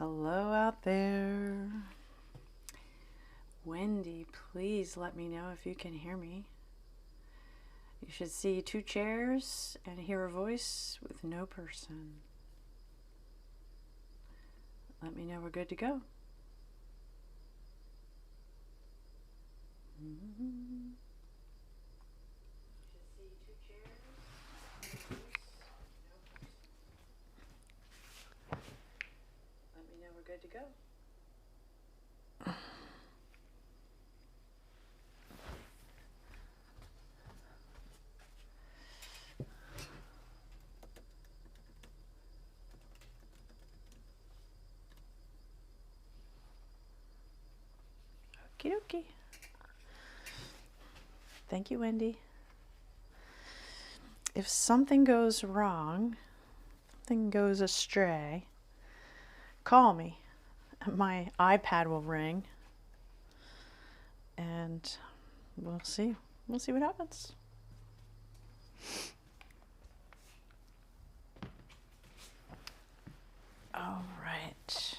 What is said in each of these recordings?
Hello out there. Wendy, please let me know if you can hear me. You should see 2 chairs and hear a voice with no person. Let me know we're good to go. Good to go. Okie dokie. Thank you, Wendy. If something goes wrong, something goes astray, call me. My iPad will ring and we'll see what happens. All right.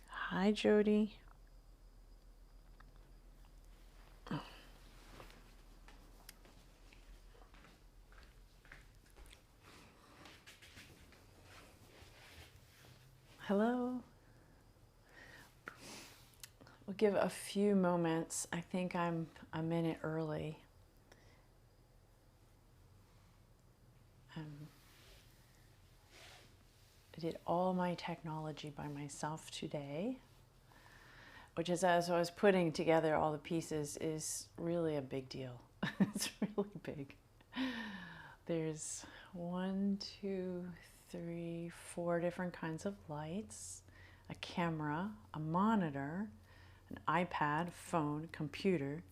Hi, Jody. Hello. We'll give a few moments. I think I'm a minute early. I did all my technology by myself today, which is, as I was putting together all the pieces, is really a big deal. It's really big. There's 1, 2, 3, 4 different kinds of lights, a camera, a monitor, an iPad, phone, computer,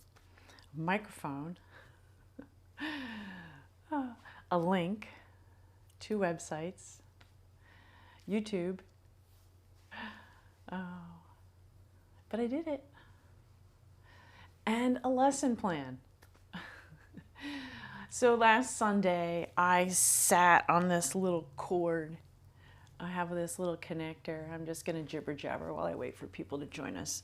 a microphone, a link, 2 websites, YouTube. Oh, but I did it. And a lesson plan. So last Sunday, I sat on this little cord. I have this little connector. I'm just going to jibber jabber while I wait for people to join us.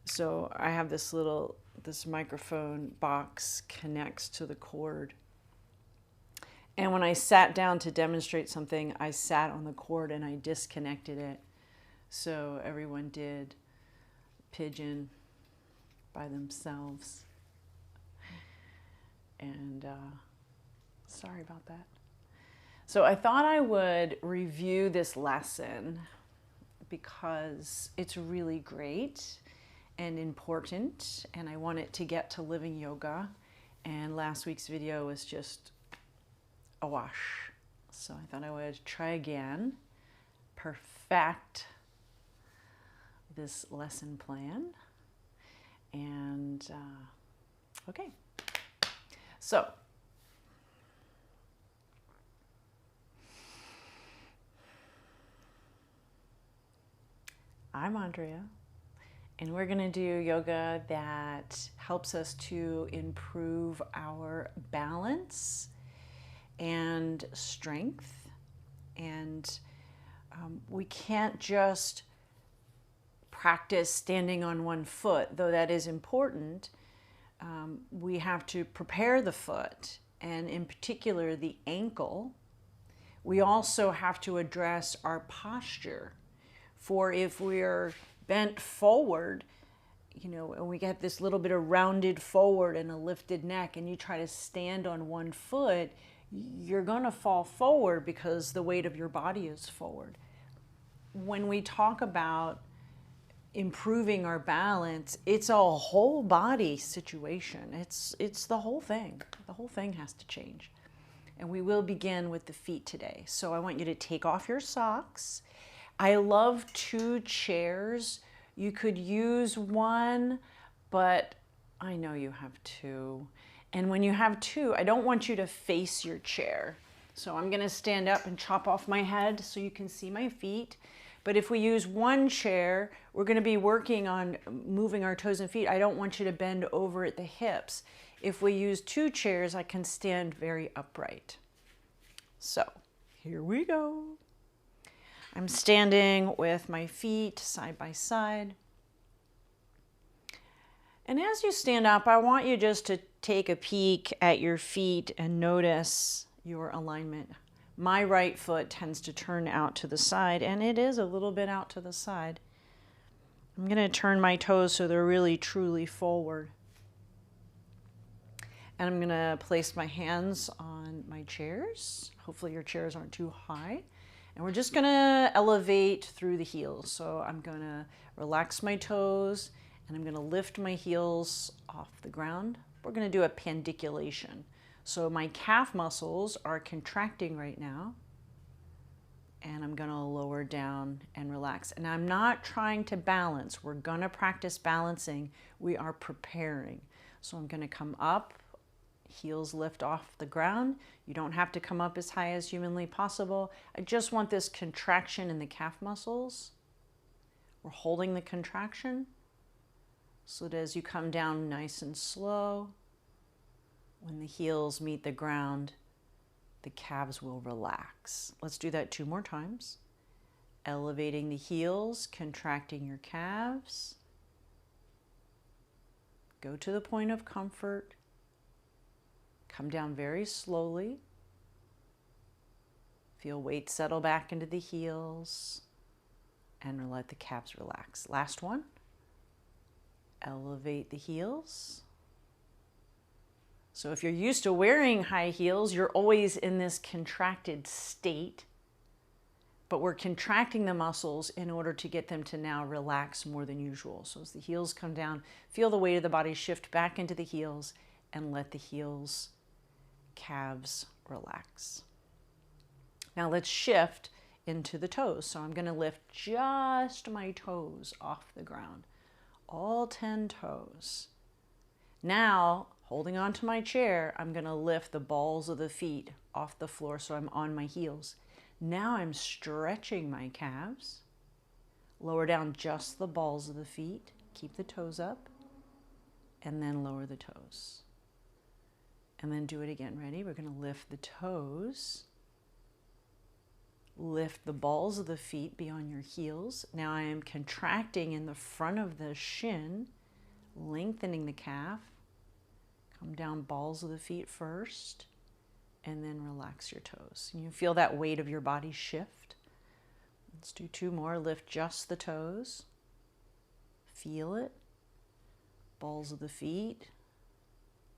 So I have this microphone box connects to the cord. And when I sat down to demonstrate something, I sat on the cord and I disconnected it. So everyone did Pigeon by themselves. And sorry about that. So I thought I would review this lesson because it's really great and important, and I want it to get to living yoga. And last week's video was just a wash. So I thought I would try again, perfect this lesson plan. And okay. So I'm Andrea, and we're going to do yoga that helps us to improve our balance and strength. And we can't just practice standing on one foot, though that is important. We have to prepare the foot, and in particular the ankle. We also have to address our posture. For if we're bent forward, and we get this little bit of rounded forward and a lifted neck, and you try to stand on one foot, you're going to fall forward because the weight of your body is forward. When we talk about improving our balance, it's a whole body situation. It's the whole thing. The whole thing has to change. And we will begin with the feet today. So I want you to take off your socks. I love 2 chairs. You could use 1, but I know you have 2. And when you have 2, I don't want you to face your chair. So I'm going to stand up and chop off my head so you can see my feet. But if we use 1 chair, we're going to be working on moving our toes and feet. I don't want you to bend over at the hips. If we use 2 chairs, I can stand very upright. So here we go. I'm standing with my feet side by side. And as you stand up, I want you just to take a peek at your feet and notice your alignment. My right foot tends to turn out to the side, and it is a little bit out to the side. I'm going to turn my toes so they're really truly forward. And I'm going to place my hands on my chairs. Hopefully your chairs aren't too high. And we're just going to elevate through the heels. So I'm going to relax my toes, and I'm going to lift my heels off the ground. We're going to do a pandiculation. So my calf muscles are contracting right now, and I'm going to lower down and relax. And I'm not trying to balance. We're going to practice balancing. We are preparing. So I'm going to come up, heels lift off the ground. You don't have to come up as high as humanly possible. I just want this contraction in the calf muscles. We're holding the contraction so that as you come down nice and slow, when the heels meet the ground, the calves will relax. Let's do that 2 more times. Elevating the heels, contracting your calves. Go to the point of comfort. Come down very slowly. Feel weight settle back into the heels and let the calves relax. Last one. Elevate the heels. So if you're used to wearing high heels, you're always in this contracted state, but we're contracting the muscles in order to get them to now relax more than usual. So as the heels come down, feel the weight of the body shift back into the heels and let the heels, calves relax. Now let's shift into the toes. So I'm going to lift just my toes off the ground, all 10 toes. Now, holding on to my chair, I'm going to lift the balls of the feet off the floor so I'm on my heels. Now I'm stretching my calves. Lower down just the balls of the feet. Keep the toes up. And then lower the toes. And then do it again. Ready? We're going to lift the toes. Lift the balls of the feet beyond your heels. Now I am contracting in the front of the shin, lengthening the calf. Come down, balls of the feet first, and then relax your toes. And you feel that weight of your body shift. Let's do 2 more. Lift just the toes. Feel it. Balls of the feet,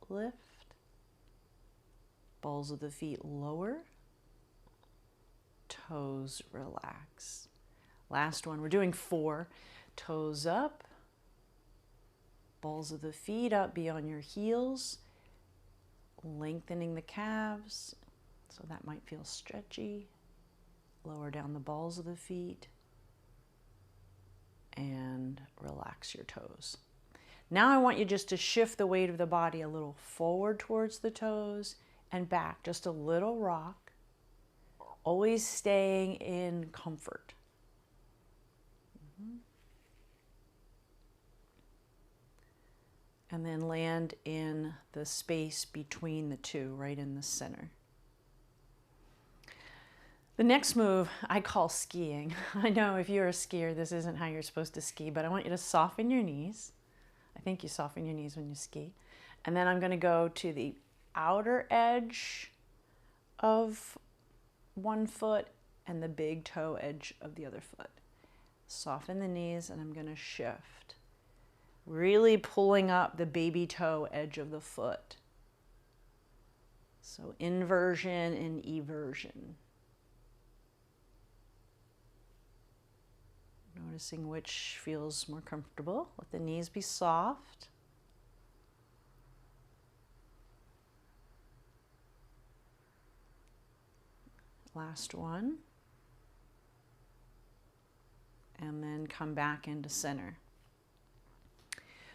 lift. Balls of the feet lower. Toes relax. Last one. We're doing 4. Toes up. Balls of the feet up beyond your heels, lengthening the calves, so that might feel stretchy. Lower down the balls of the feet and relax your toes. Now I want you just to shift the weight of the body a little forward towards the toes and back, just a little rock, always staying in comfort. And then land in the space between the 2, right in the center. The next move I call skiing. I know if you're a skier, this isn't how you're supposed to ski, but I want you to soften your knees. I think you soften your knees when you ski. And then I'm going to go to the outer edge of one foot and the big toe edge of the other foot. Soften the knees, and I'm going to shift. Really pulling up the baby toe edge of the foot. So inversion and eversion. Noticing which feels more comfortable. Let the knees be soft. Last one. And then come back into center.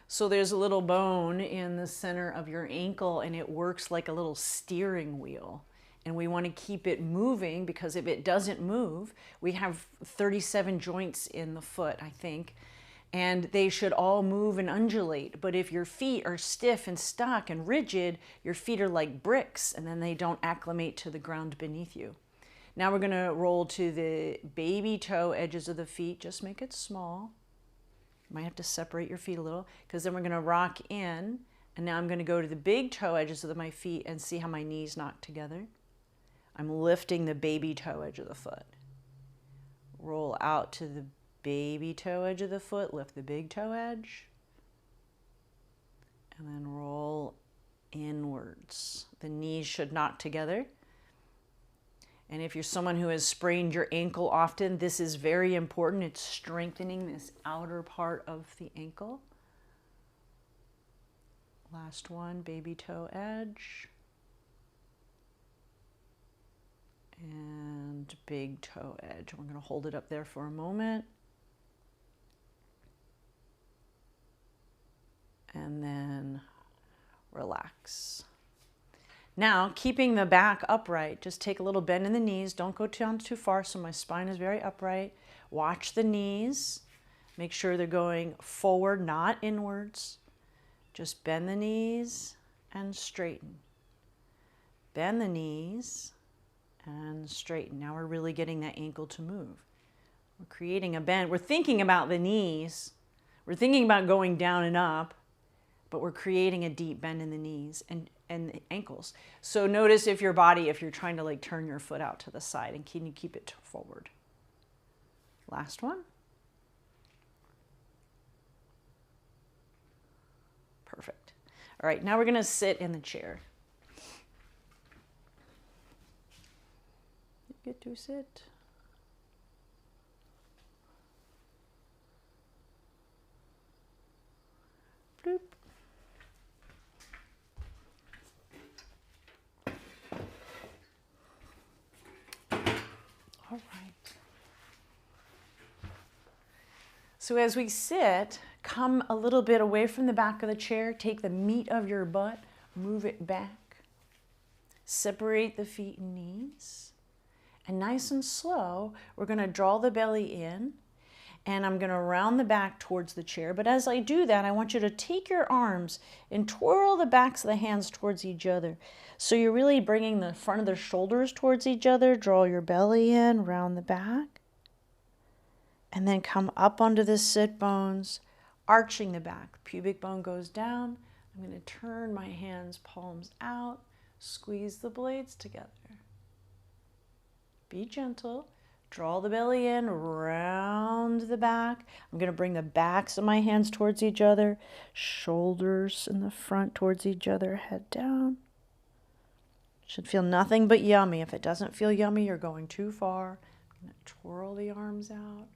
So there's a little bone in the center of your ankle, and it works like a little steering wheel. And we want to keep it moving, because if it doesn't move, we have 37 joints in the foot, I think. and they should all move and undulate. But if your feet are stiff and stuck and rigid, your feet are like bricks, and then they don't acclimate to the ground beneath you. Now we're going to roll to the baby toe edges of the feet. Just make it small. You might have to separate your feet a little, because then we're going to rock in. And now I'm going to go to the big toe edges of my feet and see how my knees knock together. I'm lifting the baby toe edge of the foot. Roll out to the baby toe edge of the foot, lift the big toe edge, and then roll inwards. The knees should knock together. And if you're someone who has sprained your ankle often, this is very important. It's strengthening this outer part of the ankle. Last one, baby toe edge. And big toe edge. We're going to hold it up there for a moment. And then relax. Now, keeping the back upright, just take a little bend in the knees. Don't go down too far so my spine is very upright. Watch the knees. Make sure they're going forward, not inwards. Just bend the knees and straighten. Bend the knees and straighten. Now we're really getting that ankle to move. We're creating a bend. We're thinking about the knees. We're thinking about going down and up, but we're creating a deep bend in the knees and the ankles. So notice if your body, if you're trying to like turn your foot out to the side, and can you keep it forward? Last one. Perfect. All right, now we're going to sit in the chair. You get to sit. Bloop. All right. So as we sit, come a little bit away from the back of the chair. Take the meat of your butt, move it back. Separate the feet and knees. And nice and slow, we're going to draw the belly in. And I'm going to round the back towards the chair. But as I do that, I want you to take your arms and twirl the backs of the hands towards each other. So you're really bringing the front of the shoulders towards each other. Draw your belly in, round the back. And then come up onto the sit bones, arching the back. Pubic bone goes down. I'm going to turn my hands, palms out, squeeze the blades together. Be gentle. Draw the belly in, round the back. I'm going to bring the backs of my hands towards each other, shoulders in the front towards each other, head down. Should feel nothing but yummy. If it doesn't feel yummy, you're going too far. I'm going to twirl the arms out.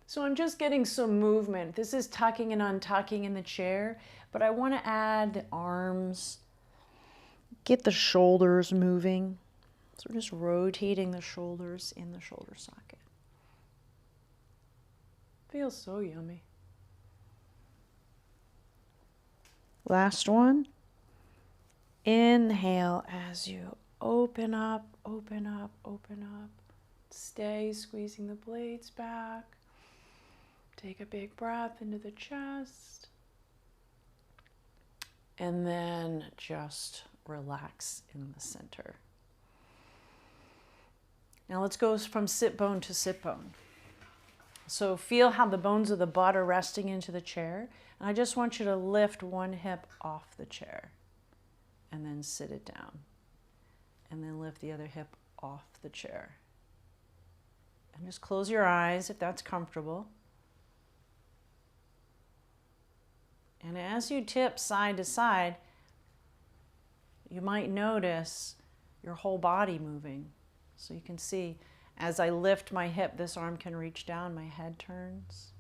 So I'm just getting some movement. This is tucking and untucking in the chair, but I want to add the arms, get the shoulders moving. So we're just rotating the shoulders in the shoulder socket. Feels so yummy. Last one. Inhale as you open up, open up, open up. Stay squeezing the blades back. Take a big breath into the chest. And then just relax in the center. Now let's go from sit bone to sit bone. So feel how the bones of the butt are resting into the chair. And I just want you to lift one hip off the chair and then sit it down. And then lift the other hip off the chair. And just close your eyes if that's comfortable. And as you tip side to side, you might notice your whole body moving. So you can see, as I lift my hip, this arm can reach down, my head turns.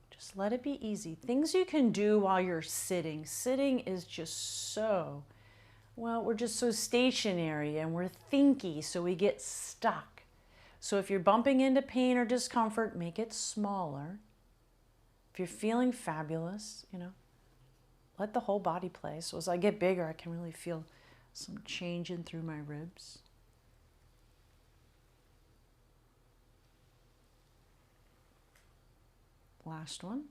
Just let it be easy. Things you can do while you're sitting. Sitting is just so, well, we're just so stationary and we're thinky, so we get stuck. So if you're bumping into pain or discomfort, make it smaller. If you're feeling fabulous, let the whole body play. So as I get bigger, I can really feel some change in through my ribs. Last one.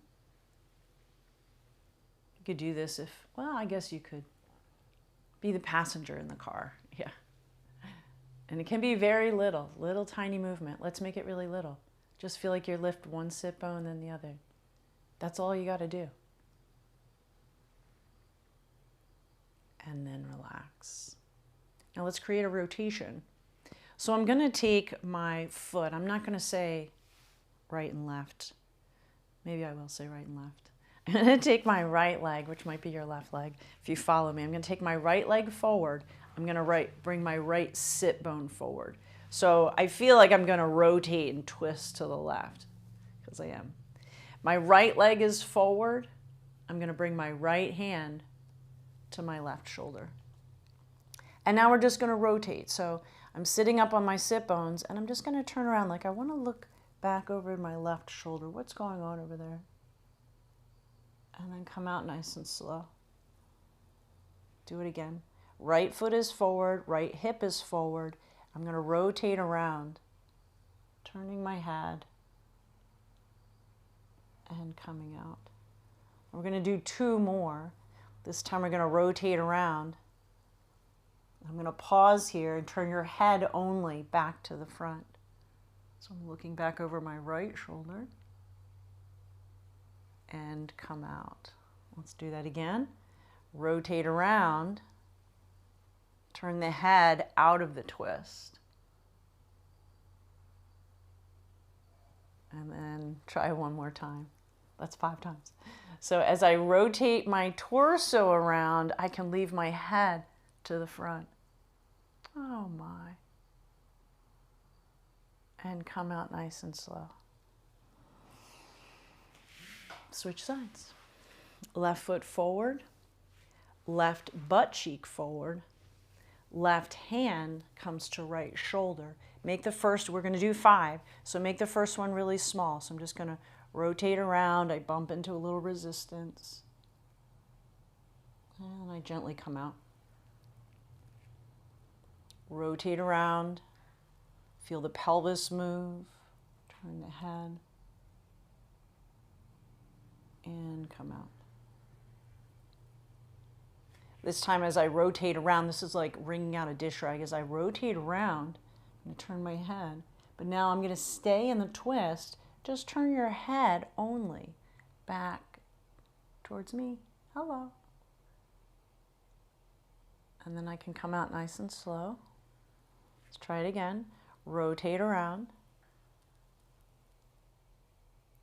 You could do this if, well, I guess you could be the passenger in the car. Yeah. And it can be very little tiny movement. Let's make it really little. Just feel like you lift one sit bone, then the other. That's all you got to do. And then relax. Now let's create a rotation. So I'm going to take my foot. I'm not going to say right and left. Maybe I will say right and left. I'm going to take my right leg, which might be your left leg. If you follow me, I'm going to take my right leg forward. I'm going to bring my right sit bone forward. So I feel like I'm going to rotate and twist to the left, because I am. My right leg is forward. I'm going to bring my right hand to my left shoulder. And now we're just going to rotate. So I'm sitting up on my sit bones, and I'm just going to turn around like I want to look back over my left shoulder. What's going on over there? And then come out nice and slow. Do it again. Right foot is forward, right hip is forward. I'm going to rotate around, turning my head and coming out. We're going to do 2 more. This time we're going to rotate around. I'm going to pause here and turn your head only back to the front. So I'm looking back over my right shoulder and come out. Let's do that again. Rotate around. Turn the head out of the twist. And then try one more time. That's 5 times. So as I rotate my torso around, I can leave my head to the front. Oh my. And come out nice and slow. Switch sides. Left foot forward, left butt cheek forward, left hand comes to right shoulder. Make the first, we're going to do 5, so make the first one really small. So I'm just going to rotate around. I bump into a little resistance. And I gently come out. Rotate around. Feel the pelvis move. Turn the head. And come out. This time as I rotate around, this is like wringing out a dish rag. As I rotate around, I'm going to turn my head. But now I'm going to stay in the twist. Just turn your head only back towards me. Hello. And then I can come out nice and slow. Let's try it again. Rotate around.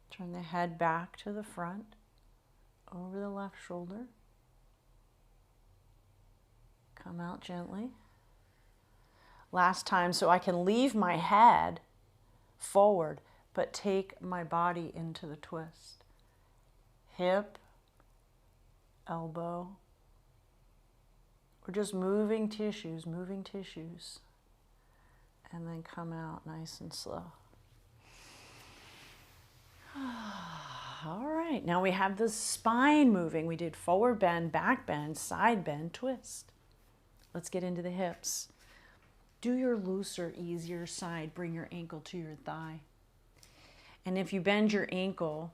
Turn the head back to the front, over the left shoulder. Come out gently. Last time, so I can leave my head forward, but take my body into the twist. Hip, elbow. We're just moving tissues, and then come out nice and slow. All right, now we have the spine moving. We did forward bend, back bend, side bend, twist. Let's get into the hips. Do your looser, easier side. Bring your ankle to your thigh. And if you bend your ankle,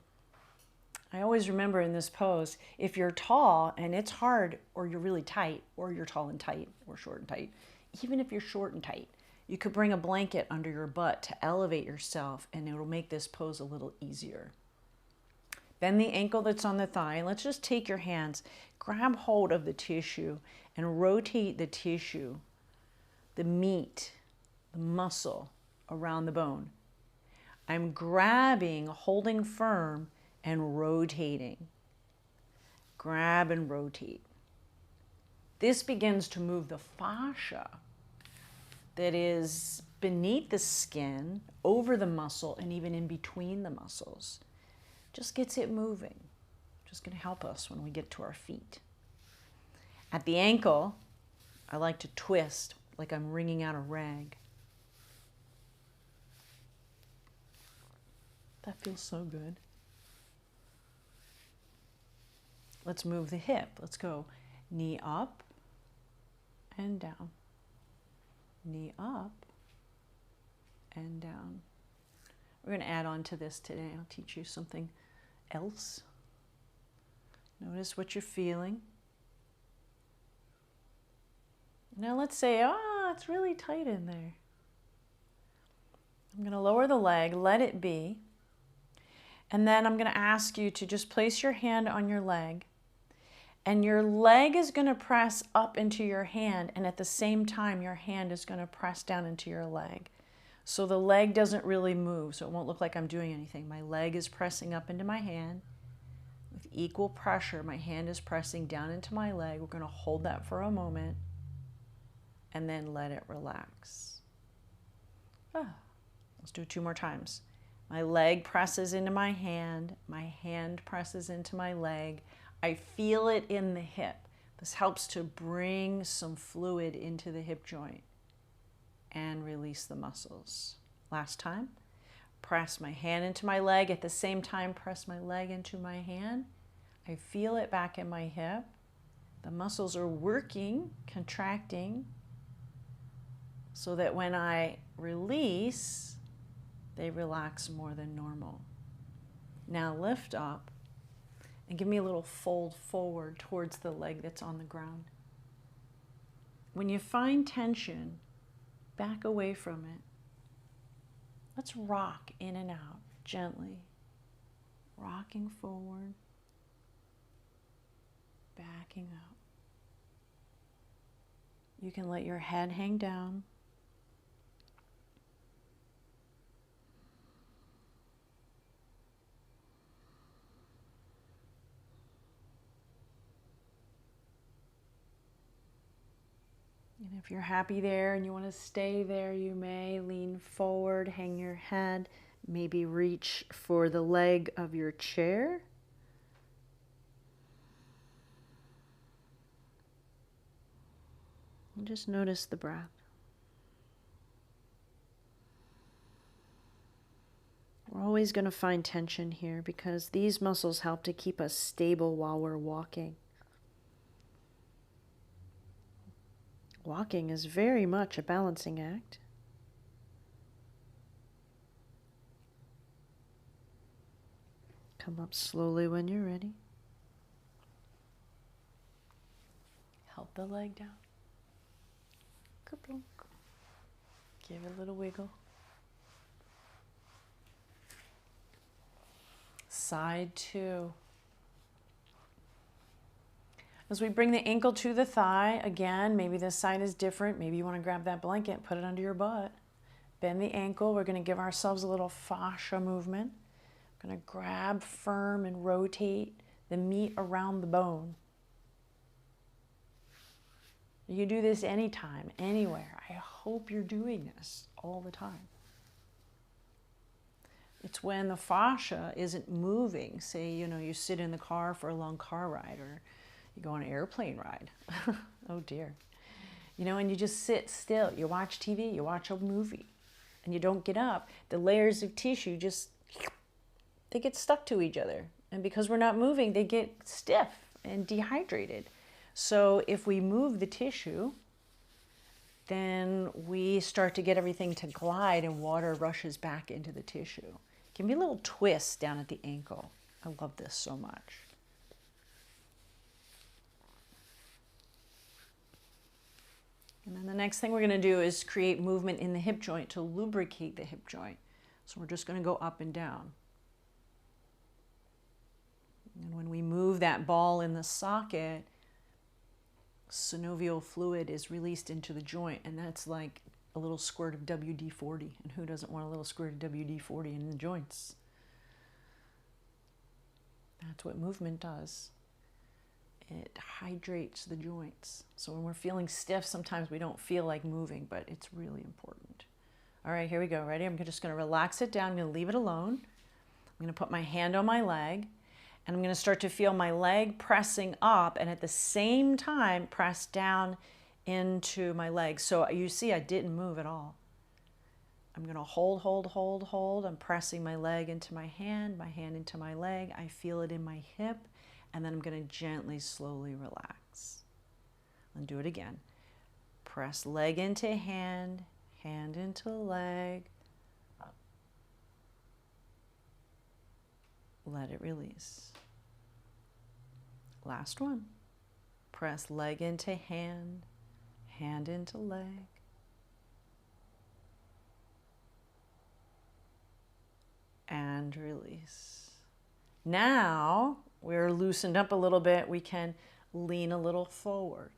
I always remember in this pose, if you're tall and it's hard, or you're really tight, or you're tall and tight, or short and tight, even if you're short and tight, you could bring a blanket under your butt to elevate yourself, and it'll make this pose a little easier. Bend the ankle that's on the thigh, and let's just take your hands, grab hold of the tissue, and rotate the tissue, the meat, the muscle around the bone. I'm grabbing, holding firm, and rotating. Grab and rotate. This begins to move the fascia that is beneath the skin, over the muscle, and even in between the muscles. Just gets it moving. Just going to help us when we get to our feet. At the ankle, I like to twist like I'm wringing out a rag. That feels so good. Let's move the hip. Let's go knee up and down. Knee up and down. We're going to add on to this today. I'll teach you something else. Notice what you're feeling. Now let's say, oh, it's really tight in there. I'm going to lower the leg, let it be. And then I'm going to ask you to just place your hand on your leg. And your leg is going to press up into your hand. And at the same time, your hand is going to press down into your leg. So the leg doesn't really move. So it won't look like I'm doing anything. My leg is pressing up into my hand. With equal pressure, my hand is pressing down into my leg. We're going to hold that for a moment. And then let it relax. Let's do it 2 more times. My leg presses into my hand presses into my leg. I feel it in the hip. This helps to bring some fluid into the hip joint and release the muscles. Last time, press my hand into my leg. At the same time, press my leg into my hand. I feel it back in my hip. The muscles are working, contracting, so that when I release, they relax more than normal. Now lift up and give me a little fold forward towards the leg that's on the ground. When you find tension, back away from it. Let's rock in and out gently. Rocking forward, backing up. You can let your head hang down. And if you're happy there and you want to stay there, you may lean forward, hang your head, maybe reach for the leg of your chair. And just notice the breath. We're always going to find tension here because these muscles help to keep us stable while we're walking. Walking is very much a balancing act. Come up slowly when you're ready. Help the leg down. Give it a little wiggle. Side 2. As we bring the ankle to the thigh, again, maybe this side is different. Maybe you want to grab that blanket, put it under your butt. Bend the ankle. We're going to give ourselves a little fascia movement. We're going to grab firm and rotate the meat around the bone. You do this anytime, anywhere. I hope you're doing this all the time. It's when the fascia isn't moving. Say, you sit in the car for a long car ride, or you go on an airplane ride. Oh dear. And you just sit still. You watch TV, you watch a movie, and you don't get up. The layers of tissue they get stuck to each other. And because we're not moving, they get stiff and dehydrated. So if we move the tissue, then we start to get everything to glide and water rushes back into the tissue. Give me a little twist down at the ankle. I love this so much. And then the next thing we're going to do is create movement in the hip joint to lubricate the hip joint. So we're just going to go up and down. And when we move that ball in the socket, synovial fluid is released into the joint, and that's like a little squirt of WD-40. And who doesn't want a little squirt of WD-40 in the joints? That's what movement does. It hydrates the joints. So when we're feeling stiff, sometimes we don't feel like moving, but it's really important. All right, here we go. Ready? I'm just going to relax it down. I'm going to leave it alone. I'm going to put my hand on my leg, and I'm going to start to feel my leg pressing up, and at the same time, press down into my leg. So you see, I didn't move at all. I'm going to hold, hold, hold, hold. I'm pressing my leg into my hand into my leg. I feel it in my hip. And then I'm going to gently, slowly relax. And do it again. Press leg into hand, hand into leg. let it release. Last one. Press leg into hand, hand into leg. And release. Now we're loosened up a little bit. We can lean a little forward.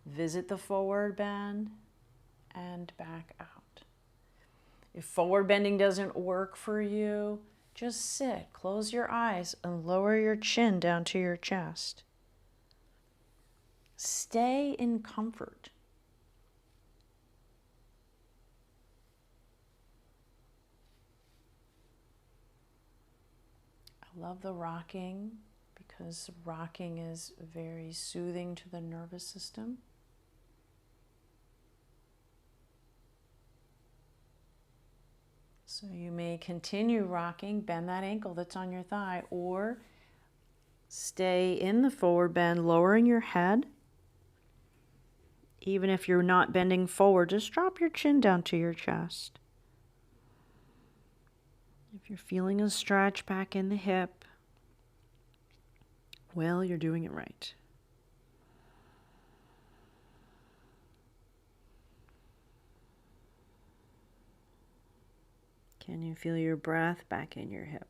Visit the forward bend and back out. If forward bending doesn't work for you, just sit, close your eyes, and lower your chin down to your chest. Stay in comfort. I love the rocking because rocking is very soothing to the nervous system. So you may continue rocking, bend that ankle that's on your thigh, or stay in the forward bend, lowering your head. Even if you're not bending forward, just drop your chin down to your chest. If you're feeling a stretch back in the hip, well, you're doing it right. Can you feel your breath back in your hip?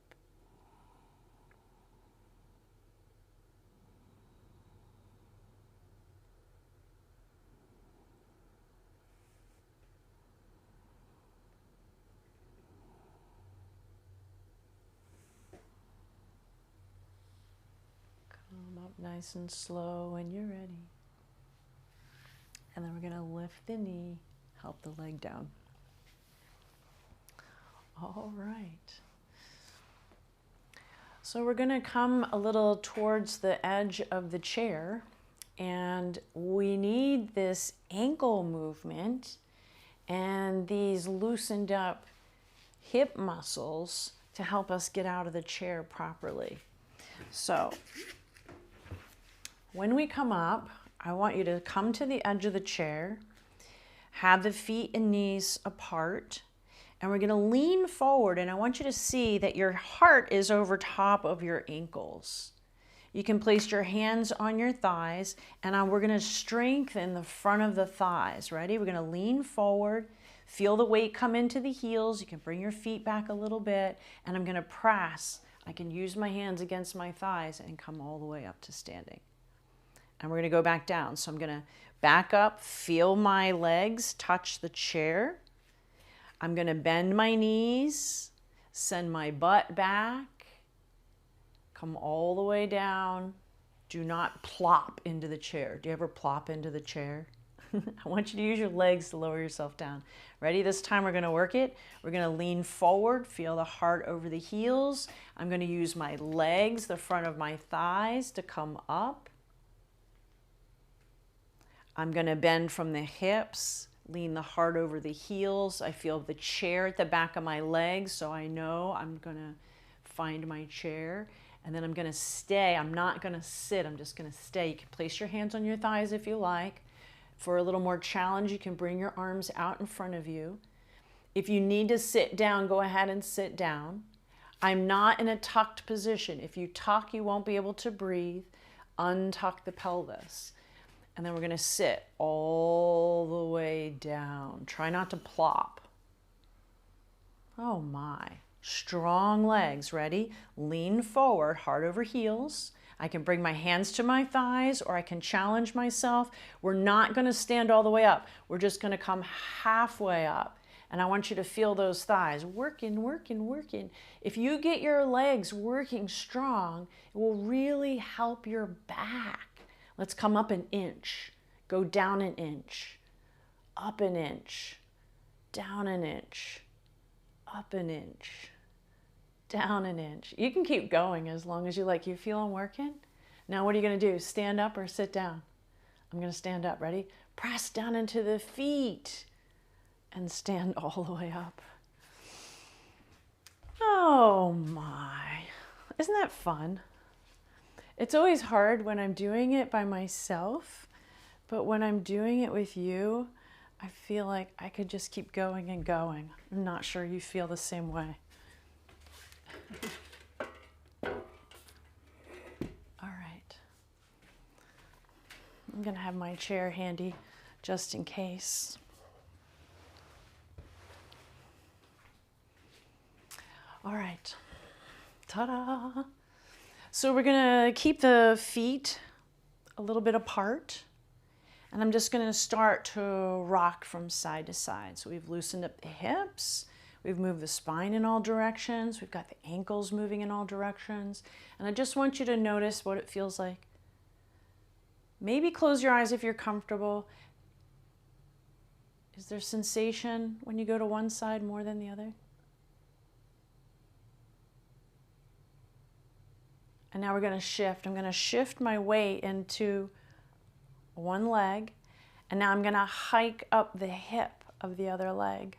Come up nice and slow when you're ready. And then we're going to lift the knee, help the leg down. All right. So we're going to come a little towards the edge of the chair, and we need this ankle movement and these loosened up hip muscles to help us get out of the chair properly. So when we come up, I want you to come to the edge of the chair, have the feet and knees apart, and we're going to lean forward, and I want you to see that your heart is over top of your ankles. You can place your hands on your thighs, and we're going to strengthen the front of the thighs. Ready? We're going to lean forward, feel the weight come into the heels. You can bring your feet back a little bit, and I'm going to press. I can use my hands against my thighs and come all the way up to standing. And we're going to go back down. So I'm going to back up, feel my legs touch the chair. I'm going to bend my knees, send my butt back, come all the way down. Do not plop into the chair. Do you ever plop into the chair? I want you to use your legs to lower yourself down. Ready? This time we're going to work it. We're going to lean forward, feel the heart over the heels. I'm going to use my legs, the front of my thighs, to come up. I'm going to bend from the hips, lean the heart over the heels. I feel the chair at the back of my legs, so I know I'm going to find my chair. And then I'm going to stay. I'm not going to sit. I'm just going to stay. You can place your hands on your thighs if you like. For a little more challenge, you can bring your arms out in front of you. If you need to sit down, go ahead and sit down. I'm not in a tucked position. If you tuck, you won't be able to breathe. Untuck the pelvis. And then we're going to sit all the way down. Try not to plop. Oh my. Strong legs. Ready? Lean forward, heart over heels. I can bring my hands to my thighs, or I can challenge myself. We're not going to stand all the way up. We're just going to come halfway up. And I want you to feel those thighs working, working, working. If you get your legs working strong, it will really help your back. Let's come up an inch, go down an inch, up an inch, down an inch, up an inch, down an inch. You can keep going as long as you like. You feel them working? Now what are you going to do? Stand up or sit down? I'm going to stand up. Ready? Press down into the feet and stand all the way up. Oh my. Isn't that fun? It's always hard when I'm doing it by myself, but when I'm doing it with you, I feel like I could just keep going and going. I'm not sure you feel the same way. going to have my chair handy just in case. All right. Ta-da! So we're going to keep the feet a little bit apart. And I'm just going to start to rock from side to side. So we've loosened up the hips. We've moved the spine in all directions. We've got the ankles moving in all directions. And I just want you to notice what it feels like. Maybe close your eyes if you're comfortable. Is there sensation when you go to one side more than the other? And now we're going to shift. I'm going to shift my weight into one leg, and now I'm going to hike up the hip of the other leg.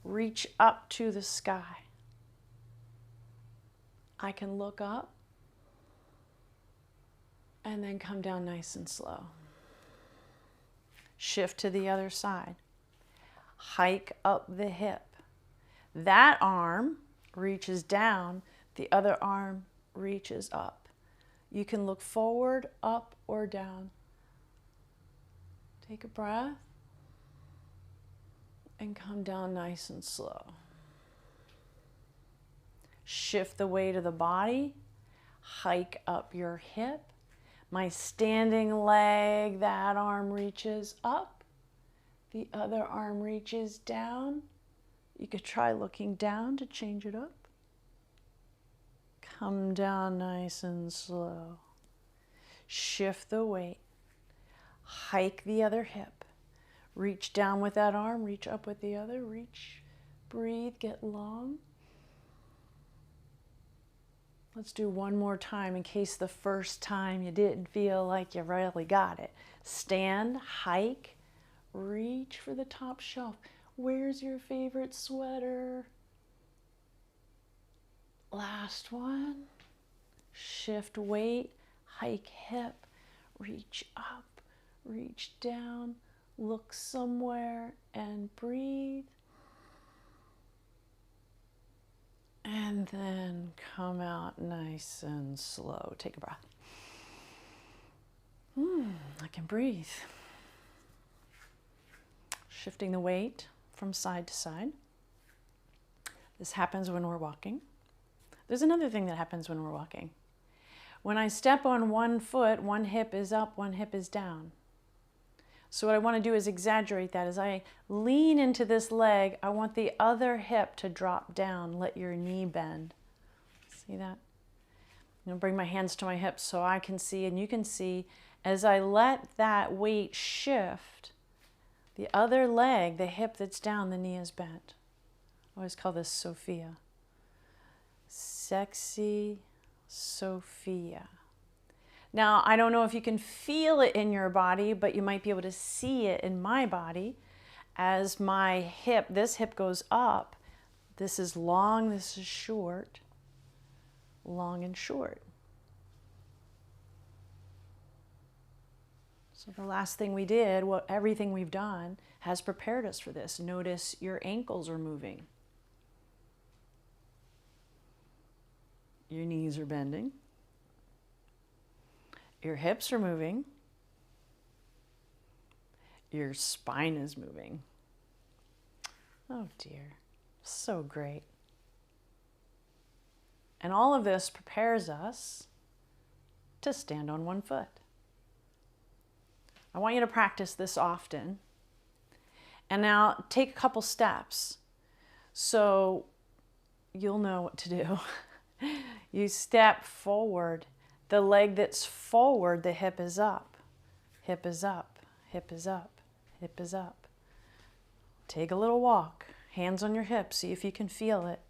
Reach up to the sky. I can look up and then come down nice and slow. Shift to the other side. Hike up the hip. That arm reaches down, the other arm reaches up. You can look forward, up, or down. Take a breath and come down nice and slow. Shift the weight of the body. Hike up your hip. My standing leg, that arm reaches up. The other arm reaches down. You could try looking down to change it up. Come down nice and slow. Shift the weight. Hike the other hip. Reach down with that arm, reach up with the other, reach, breathe, get long. Let's do one more time in case the first time you didn't feel like you really got it. Stand, hike, reach for the top shelf. Where's your favorite sweater? Last one. Shift weight, hike hip, reach up, reach down, look somewhere and breathe. And then come out nice and slow. Take a breath. I can breathe. Shifting the weight from side to side. This happens when we're walking. There's another thing that happens when we're walking. When I step on one foot, one hip is up, one hip is down. So what I want to do is exaggerate that. As I lean into this leg, I want the other hip to drop down. Let your knee bend. See that? I'm going to bring my hands to my hips so I can see and you can see. As I let that weight shift, the other leg, the hip that's down, the knee is bent. I always call this Sophia. Sexy Sophia. Now, I don't know if you can feel it in your body, but you might be able to see it in my body. As my hip, this hip goes up, this is long, this is short, long and short. So the last thing we did, everything we've done has prepared us for this. Notice your ankles are moving. Your knees are bending. Your hips are moving. Your spine is moving. Oh dear, so great. And all of this prepares us to stand on one foot. I want you to practice this often. And now take a couple steps so you'll know what to do. You step forward. The leg that's forward, the hip is up. Hip is up, hip is up, hip is up. Take a little walk. Hands on your hips. See if you can feel it.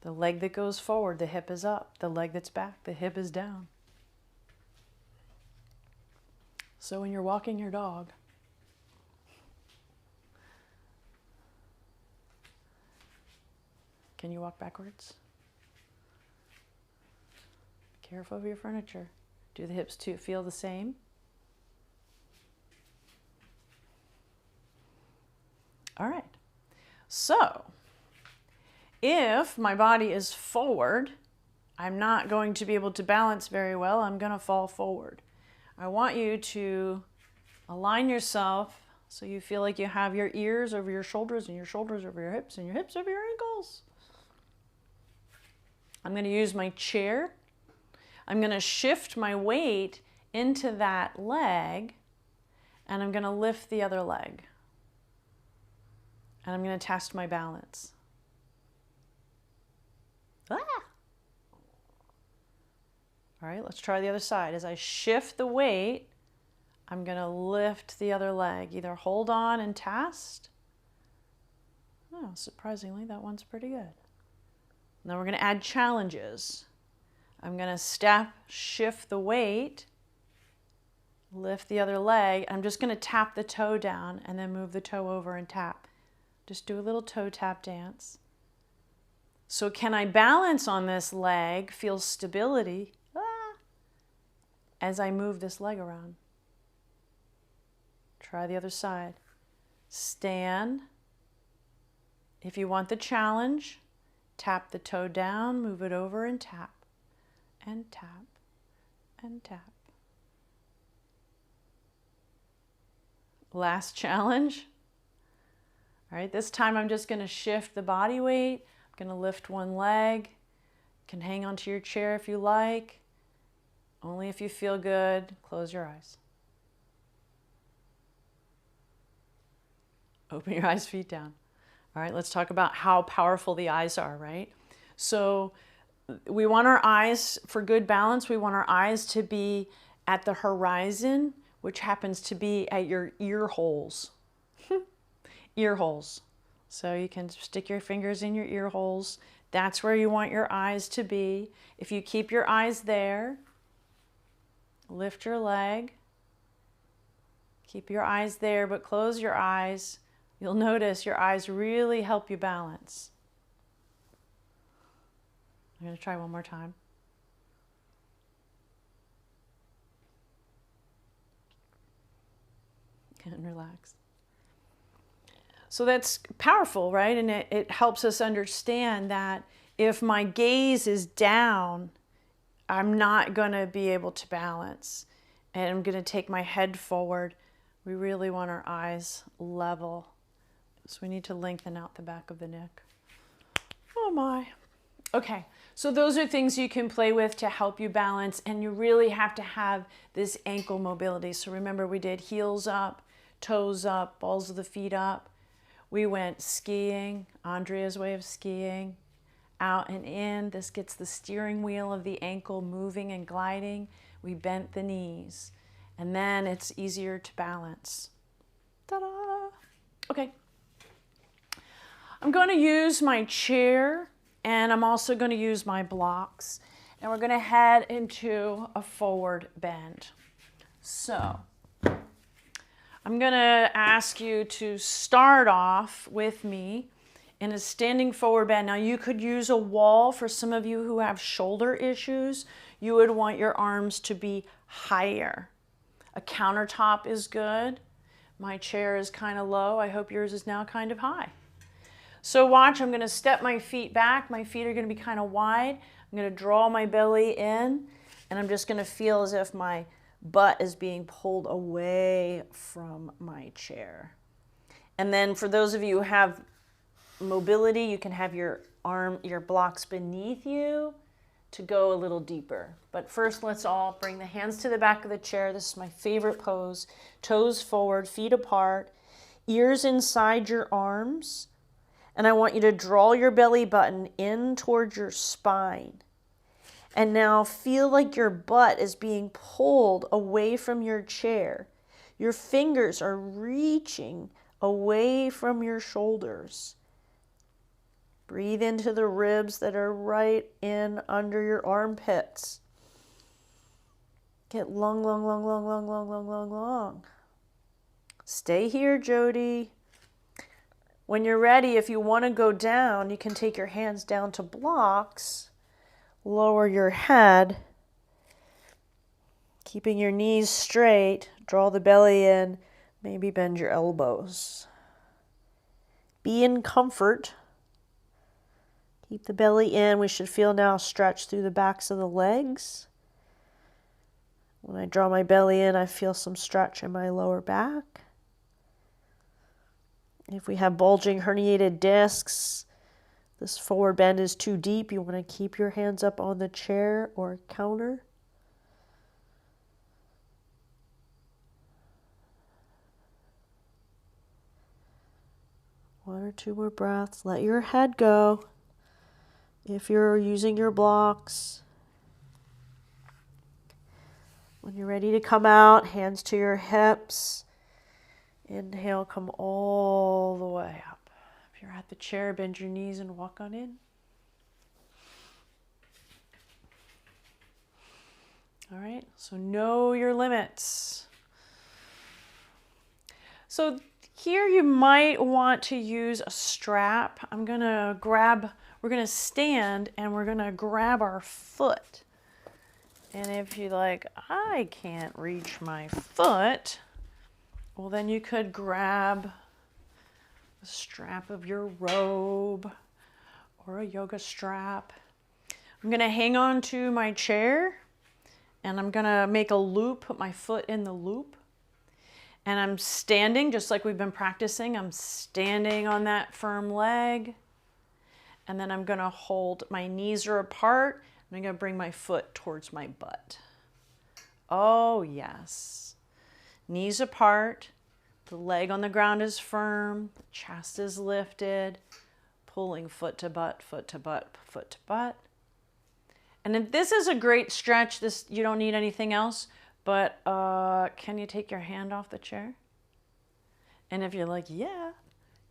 The leg that goes forward, the hip is up. The leg that's back, the hip is down. So when you're walking your dog, can you walk backwards? Careful of your furniture. Do the hips too feel the same? All right. So, if my body is forward, I'm not going to be able to balance very well. I'm going to fall forward. I want you to align yourself so you feel like you have your ears over your shoulders and your shoulders over your hips and your hips over your ankles. I'm going to use my chair. I'm going to shift my weight into that leg, and I'm going to lift the other leg. And I'm going to test my balance. Ah! All right, let's try the other side. As I shift the weight, I'm going to lift the other leg. Either hold on and test. Oh, surprisingly, that one's pretty good. Now we're going to add challenges. I'm going to step, shift the weight, lift the other leg. I'm just going to tap the toe down and then move the toe over and tap. Just do a little toe tap dance. So can I balance on this leg, feel stability as I move this leg around? Try the other side. Stand. If you want the challenge, tap the toe down, move it over and tap, and tap, and tap. Last challenge. All right, this time I'm just going to shift the body weight. I'm going to lift one leg. You can hang onto your chair if you like. Only if you feel good. Close your eyes. Open your eyes, feet down. All right, let's talk about how powerful the eyes are, right? So we want our eyes, for good balance, we want our eyes to be at the horizon, which happens to be at your ear holes. Ear holes. So you can stick your fingers in your ear holes. That's where you want your eyes to be. If you keep your eyes there, lift your leg. Keep your eyes there, but close your eyes. You'll notice your eyes really help you balance. I'm going to try one more time. And relax. So that's powerful, right? And it helps us understand that if my gaze is down, I'm not going to be able to balance. And I'm going to take my head forward. We really want our eyes level. So we need to lengthen out the back of the neck. Oh my. Okay, so those are things you can play with to help you balance, and you really have to have this ankle mobility. So remember, we did heels up, toes up, balls of the feet up. We went skiing, Andrea's way of skiing, out and in. This gets the steering wheel of the ankle moving and gliding. We bent the knees, and then it's easier to balance. Ta-da! Okay. I'm going to use my chair, and I'm also going to use my blocks, and we're going to head into a forward bend. So I'm going to ask you to start off with me in a standing forward bend. Now you could use a wall. For some of you who have shoulder issues, you would want your arms to be higher. A countertop is good. My chair is kind of low. I hope yours is now kind of high. So watch, I'm going to step my feet back. My feet are going to be kind of wide. I'm going to draw my belly in, and I'm just going to feel as if my butt is being pulled away from my chair. And then for those of you who have mobility, you can have your blocks beneath you to go a little deeper. But first, let's all bring the hands to the back of the chair. This is my favorite pose. Toes forward, feet apart, ears inside your arms. And I want you to draw your belly button in towards your spine. And now feel like your butt is being pulled away from your chair. Your fingers are reaching away from your shoulders. Breathe into the ribs that are right in under your armpits. Get long, long, long, long, long, long, long, long, long. Stay here, Jody. When you're ready, if you want to go down, you can take your hands down to blocks, lower your head, keeping your knees straight, draw the belly in, maybe bend your elbows. Be in comfort. Keep the belly in. We should feel now stretch through the backs of the legs. When I draw my belly in, I feel some stretch in my lower back. If we have bulging herniated discs, this forward bend is too deep, you want to keep your hands up on the chair or counter. One or two more breaths. Let your head go. If you're using your blocks, when you're ready to come out, hands to your hips. Inhale, come all the way up. If you're at the chair, bend your knees and walk on in. All right, so know your limits. So here you might want to use a strap. we're gonna stand and we're gonna grab our foot. And if you're like, I can't reach my foot, well, then you could grab the strap of your robe or a yoga strap. I'm gonna hang on to my chair and I'm gonna make a loop, put my foot in the loop. And I'm standing, just like we've been practicing, I'm standing on that firm leg. And then I'm gonna hold, my knees are apart, and I'm gonna bring my foot towards my butt. Oh yes. Knees apart, the leg on the ground is firm, the chest is lifted, pulling foot to butt, foot to butt, foot to butt. And if this is a great stretch, you don't need anything else, but can you take your hand off the chair? And if you're like, yeah,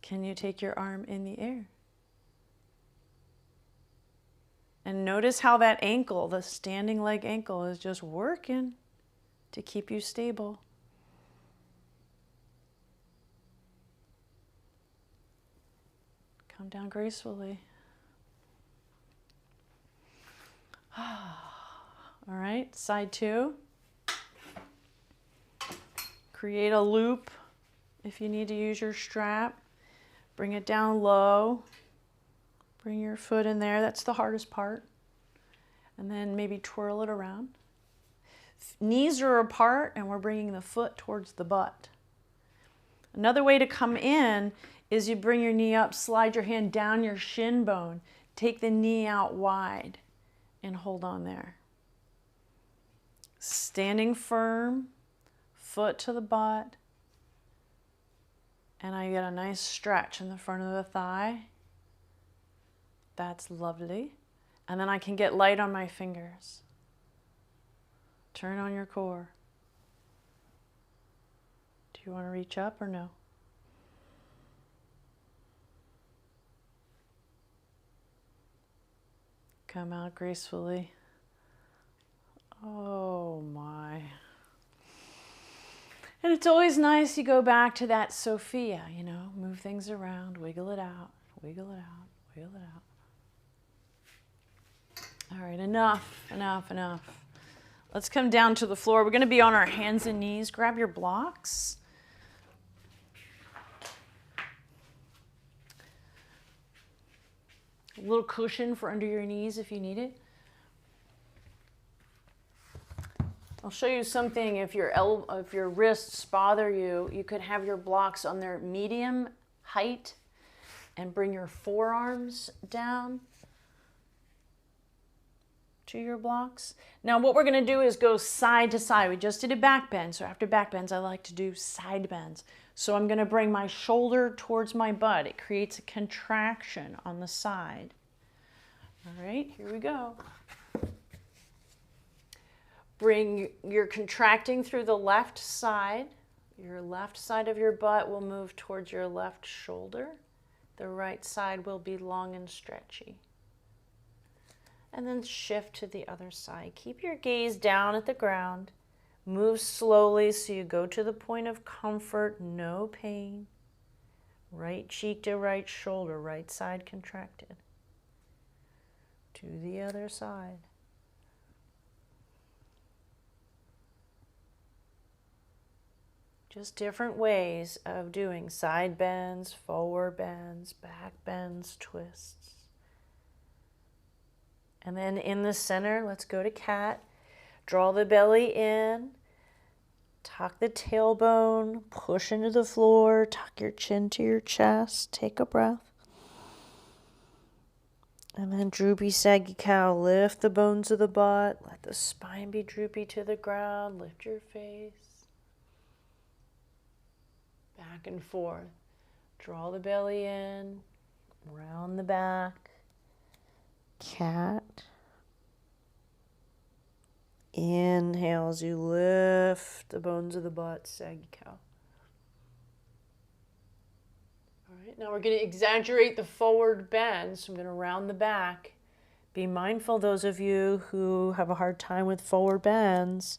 can you take your arm in the air? And notice how that ankle, the standing leg ankle, is just working to keep you stable. Come down gracefully. All right, side two. Create a loop if you need to use your strap. Bring it down low. Bring your foot in there. That's the hardest part. And then maybe twirl it around. Knees are apart and we're bringing the foot towards the butt. Another way to come in is you bring your knee up, slide your hand down your shin bone, take the knee out wide and hold on there. Standing firm, foot to the butt, and I get a nice stretch in the front of the thigh. That's lovely. And then I can get light on my fingers. Turn on your core. Do you want to reach up or no? Come out gracefully. Oh my. And it's always nice you go back to that Sophia, you know, move things around, wiggle it out, wiggle it out, wiggle it out. All right, enough, enough, enough. Let's come down to the floor. We're going to be on our hands and knees. Grab your blocks. A little cushion for under your knees if you need it. I'll show you something. If your wrists bother you, you could have your blocks on their medium height and bring your forearms down to your blocks. Now what we're going to do is go side to side. We just did a back bend, so after back bends I like to do side bends. So I'm going to bring my shoulder towards my butt. It creates a contraction on the side. All right, here we go. You're contracting through the left side. Your left side of your butt will move towards your left shoulder. The right side will be long and stretchy. And then shift to the other side. Keep your gaze down at the ground. Move slowly so you go to the point of comfort, no pain. Right cheek to right shoulder, right side contracted. To the other side. Just different ways of doing side bends, forward bends, back bends, twists. And then in the center, let's go to cat. Draw the belly in. Tuck the tailbone. Push into the floor. Tuck your chin to your chest. Take a breath. And then droopy, saggy cow. Lift the bones of the butt. Let the spine be droopy to the ground. Lift your face. Back and forth. Draw the belly in. Round the back. Cat. Inhale as you lift the bones of the butt. Saggy cow. All right, now we're going to exaggerate the forward bend. So I'm going to round the back. Be mindful, those of you who have a hard time with forward bends.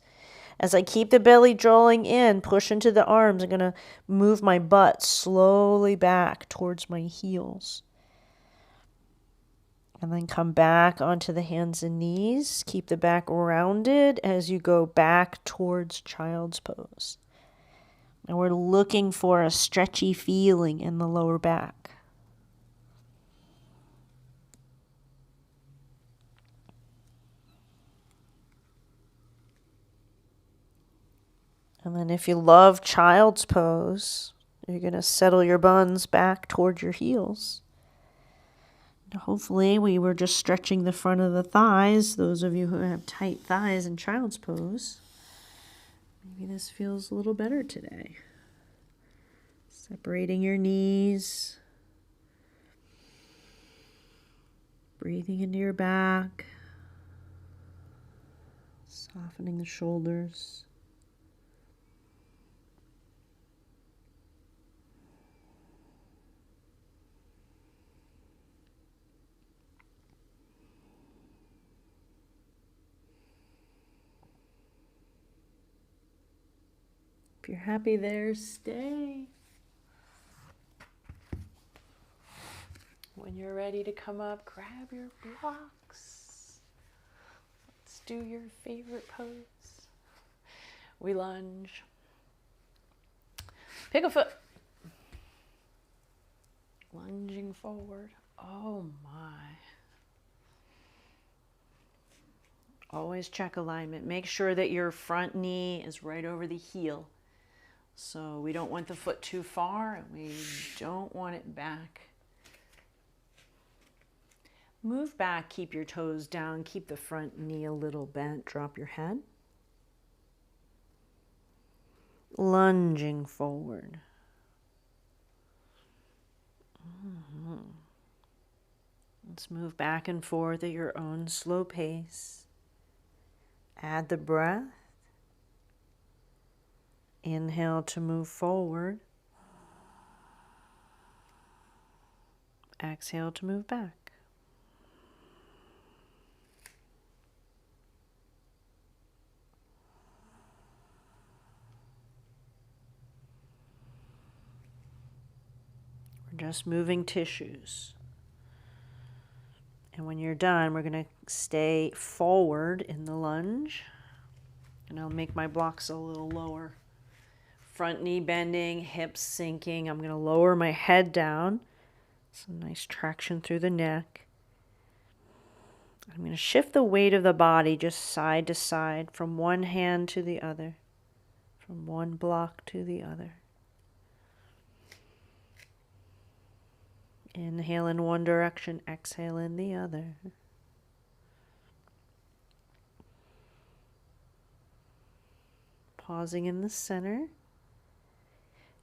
As I keep the belly drawing in, push into the arms, I'm going to move my butt slowly back towards my heels. And then come back onto the hands and knees. Keep the back rounded as you go back towards child's pose. And we're looking for a stretchy feeling in the lower back. And then if you love child's pose, you're going to settle your buns back towards your heels. Hopefully we were just stretching the front of the thighs. Those of you who have tight thighs in child's pose, maybe this feels a little better today. Separating your knees. Breathing into your back. Softening the shoulders. If you're happy there, stay. When you're ready to come up, grab your blocks. Let's do your favorite pose. We lunge. Pick a foot. Lunging forward. Oh my. Always check alignment. Make sure that your front knee is right over the heel. So we don't want the foot too far and we don't want it back. Move back, keep your toes down, keep the front knee a little bent, drop your head. Lunging forward. Let's move back and forth at your own slow pace. Add the breath. Inhale to move forward. Exhale to move back. We're just moving tissues. And when you're done, we're going to stay forward in the lunge. And I'll make my blocks a little lower. Front knee bending, hips sinking. I'm going to lower my head down. Some nice traction through the neck. I'm going to shift the weight of the body just side to side, from one hand to the other, from one block to the other. Inhale in one direction, exhale in the other. Pausing in the center.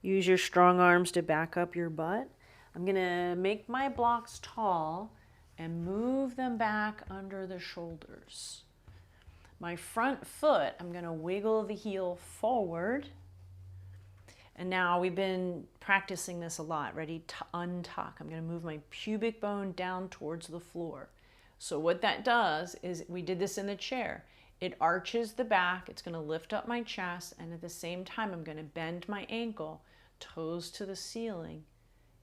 Use your strong arms to back up your butt. I'm going to make my blocks tall and move them back under the shoulders. My front foot, I'm going to wiggle the heel forward. And now we've been practicing this a lot. Ready to untuck. I'm going to move my pubic bone down towards the floor. So what that does is, we did this in the chair. It arches the back. It's going to lift up my chest. And at the same time, I'm going to bend my ankle, toes to the ceiling,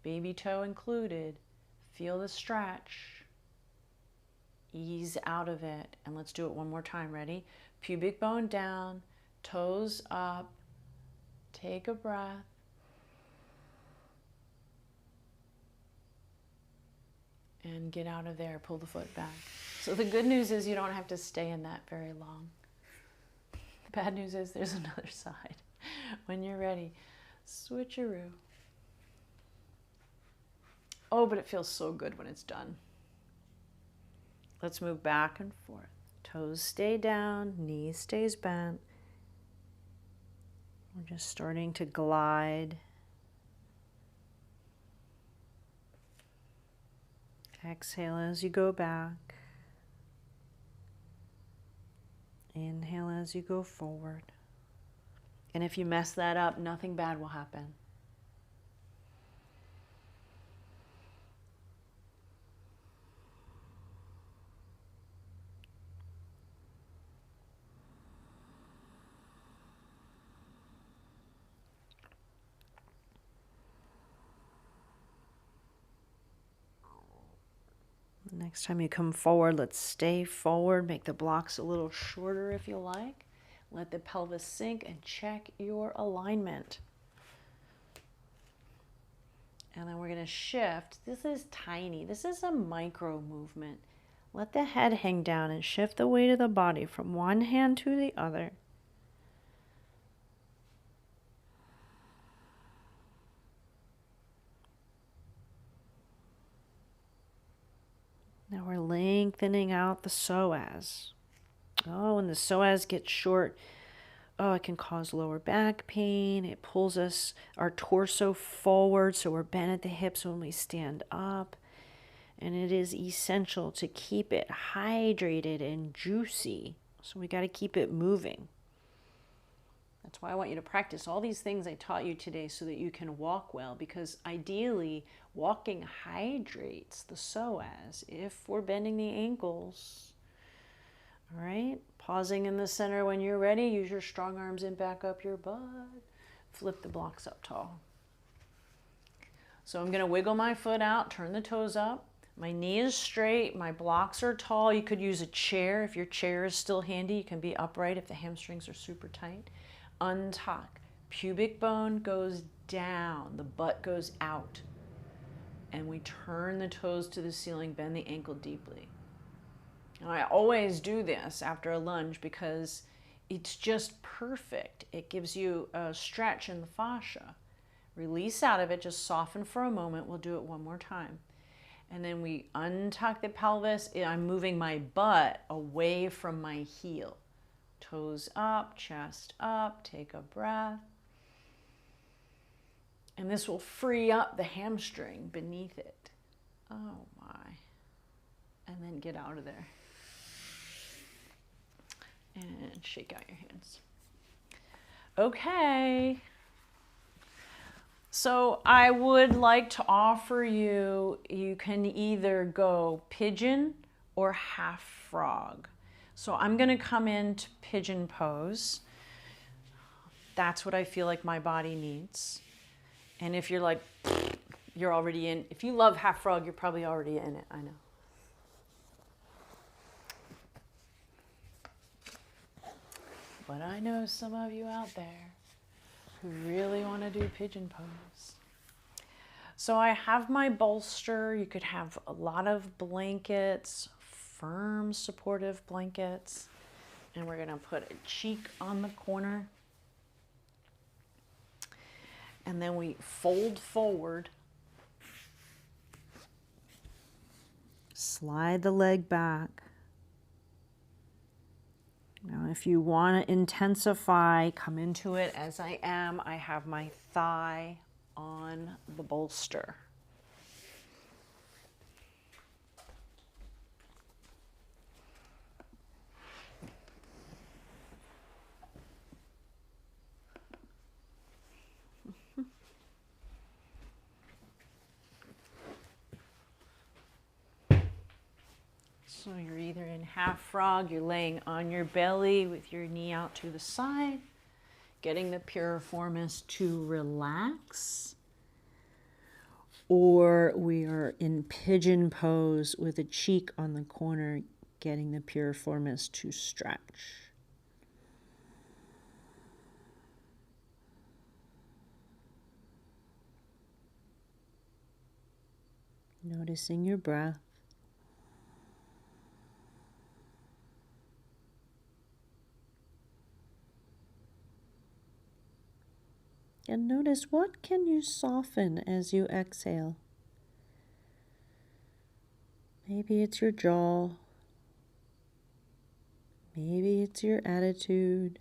baby toe included. Feel the stretch. Ease out of it. And let's do it one more time. Ready? Pubic bone down, toes up. Take a breath. And get out of there. Pull the foot back. So the good news is you don't have to stay in that very long. The bad news is there's another side. When you're ready, switcheroo. Oh, but it feels so good when it's done. Let's move back and forth. Toes stay down, knee stays bent. We're just starting to glide. Exhale as you go back. Inhale as you go forward. And if you mess that up, nothing bad will happen. Next time you come forward, let's stay forward. Make the blocks a little shorter if you like. Let the pelvis sink and check your alignment. And then we're going to shift. This is tiny. This is a micro movement. Let the head hang down and shift the weight of the body from one hand to the other. Now we're lengthening out the psoas. Oh, when the psoas gets short, oh, it can cause lower back pain. It pulls our torso forward, so we're bent at the hips when we stand up. And it is essential to keep it hydrated and juicy. So we got to keep it moving. That's why I want you to practice all these things I taught you today so that you can walk well, because ideally walking hydrates the psoas if we're bending the ankles. All right, pausing in the center when you're ready. Use your strong arms and back up your butt. Flip the blocks up tall. So I'm going to wiggle my foot out, turn the toes up. My knee is straight, my blocks are tall. You could use a chair. If your chair is still handy, you can be upright if the hamstrings are super tight. Untuck. Pubic bone goes down, the butt goes out. And we turn the toes to the ceiling, bend the ankle deeply. Now, I always do this after a lunge because it's just perfect. It gives you a stretch in the fascia. Release out of it, just soften for a moment. We'll do it one more time. And then we untuck the pelvis. I'm moving my butt away from my heel. Toes up, chest up, take a breath. And this will free up the hamstring beneath it. Oh my. And then get out of there. And shake out your hands. Okay. So I would like to offer you, you can either go pigeon or half frog. So I'm going to come into pigeon pose. That's what I feel like my body needs. And if you're like, you're already in, if you love half frog, you're probably already in it, I know. But I know some of you out there who really want to do pigeon pose. So I have my bolster. You could have a lot of blankets, firm supportive blankets. And we're going to put a cheek on the corner. And then we fold forward. Slide the leg back. Now, if you want to intensify, come into it as I am. I have my thigh on the bolster. So you're either in half frog, you're laying on your belly with your knee out to the side, getting the piriformis to relax. Or we are in pigeon pose with a cheek on the corner, getting the piriformis to stretch. Noticing your breath. And notice, what can you soften as you exhale? Maybe it's your jaw. Maybe it's your attitude.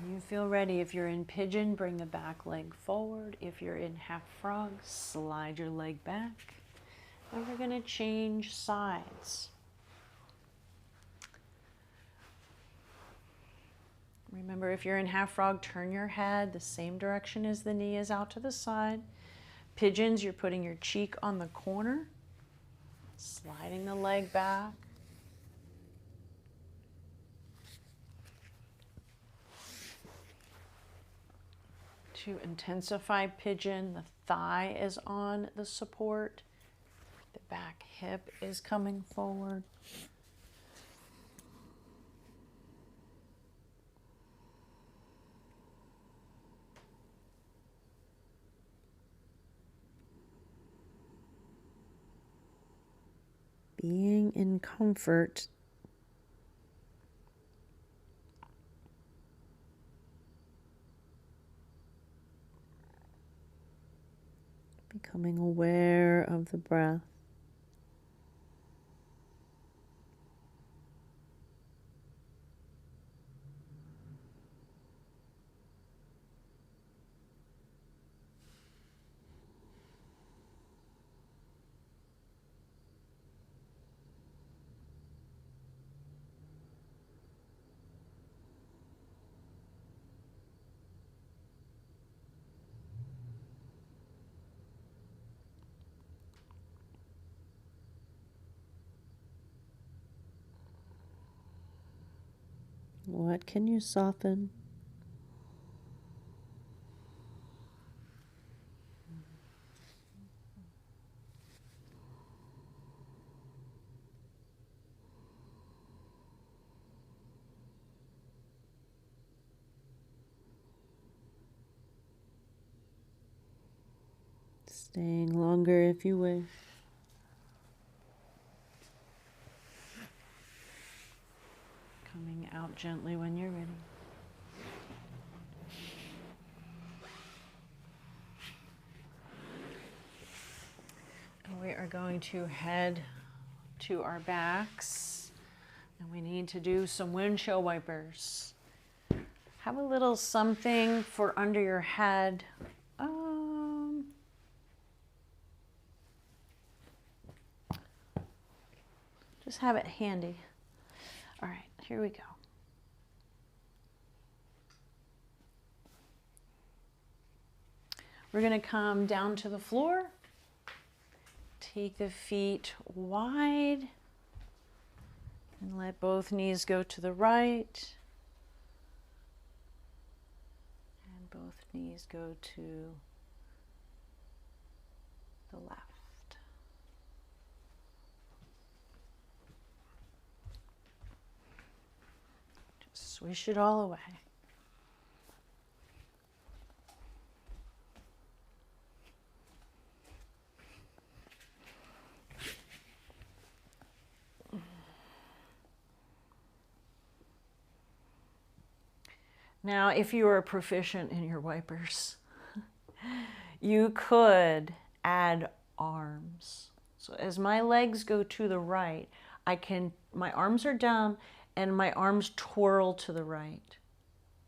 When you feel ready, if you're in pigeon, bring the back leg forward. If you're in half frog, slide your leg back. And we're going to change sides. Remember, if you're in half frog, turn your head the same direction as the knee is out to the side. Pigeons, you're putting your cheek on the corner, sliding the leg back. To intensify pigeon, the thigh is on the support. The back hip is coming forward. Being in comfort. Becoming aware of the breath. What can you soften? Staying longer if you wish. Coming out gently when you're ready. And we are going to head to our backs, and we need to do some windshield wipers. Have a little something for under your head. Just have it handy. All right, here we go. We're going to come down to the floor. Take the feet wide and let both knees go to the right. And both knees go to the left. Swish it all away. Now, if you are proficient in your wipers, you could add arms. So as my legs go to the right, my arms are down and my arms twirl to the right.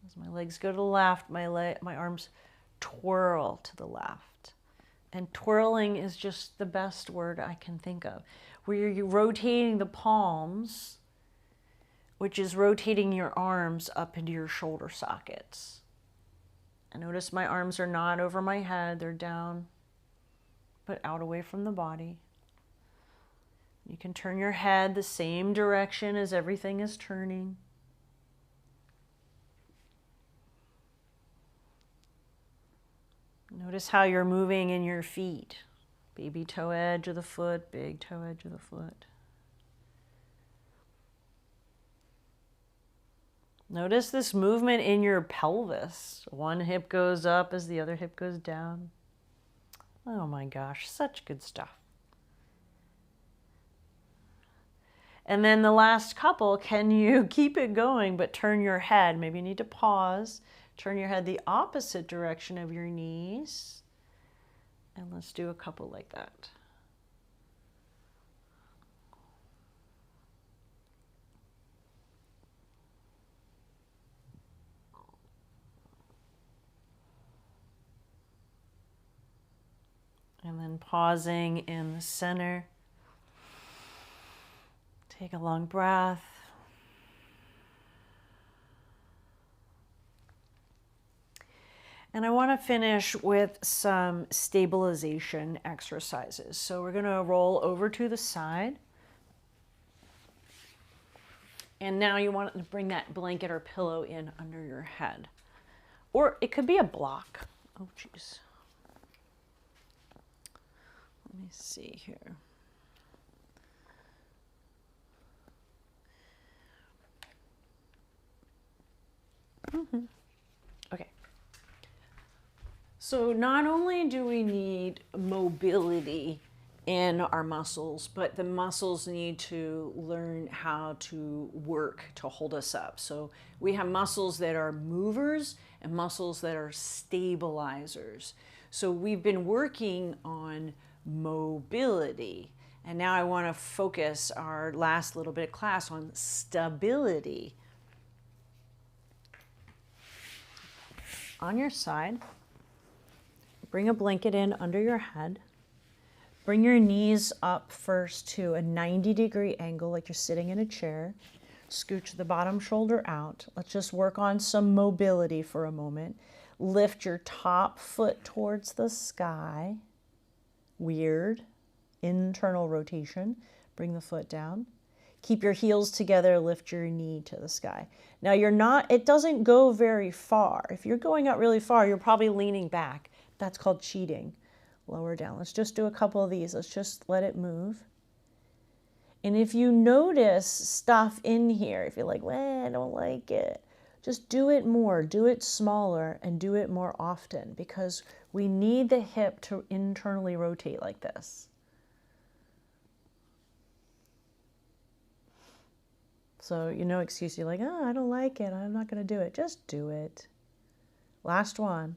As my legs go to the left, my arms twirl to the left. And twirling is just the best word I can think of. Where you're rotating the palms, which is rotating your arms up into your shoulder sockets. And notice my arms are not over my head, they're down, but out away from the body. You can turn your head the same direction as everything is turning. Notice how you're moving in your feet. Baby toe edge of the foot, big toe edge of the foot. Notice this movement in your pelvis. One hip goes up as the other hip goes down. Oh my gosh, such good stuff. And then the last couple, can you keep it going but turn your head? Maybe you need to pause. Turn your head the opposite direction of your knees. And let's do a couple like that. And then pausing in the center. Take a long breath. And I want to finish with some stabilization exercises. So we're going to roll over to the side. And now you want to bring that blanket or pillow in under your head. Or it could be a block. Oh, geez. Let me see here. Okay. So not only do we need mobility in our muscles, but the muscles need to learn how to work to hold us up. So we have muscles that are movers and muscles that are stabilizers. So we've been working on mobility, and now I want to focus our last little bit of class on stability. On your side, bring a blanket in under your head. Bring your knees up first to a 90-degree angle like you're sitting in a chair. Scooch the bottom shoulder out. Let's just work on some mobility for a moment. Lift your top foot towards the sky. Weird. Internal rotation. Bring the foot down. Keep your heels together, lift your knee to the sky. Now it doesn't go very far. If you're going out really far, you're probably leaning back. That's called cheating. Lower down. Let's just do a couple of these. Let's just let it move. And if you notice stuff in here, if you're like, well, I don't like it, just do it more, do it smaller, and do it more often, because we need the hip to internally rotate like this. So, no excuse. You're like, oh, I don't like it. I'm not going to do it. Just do it. Last one.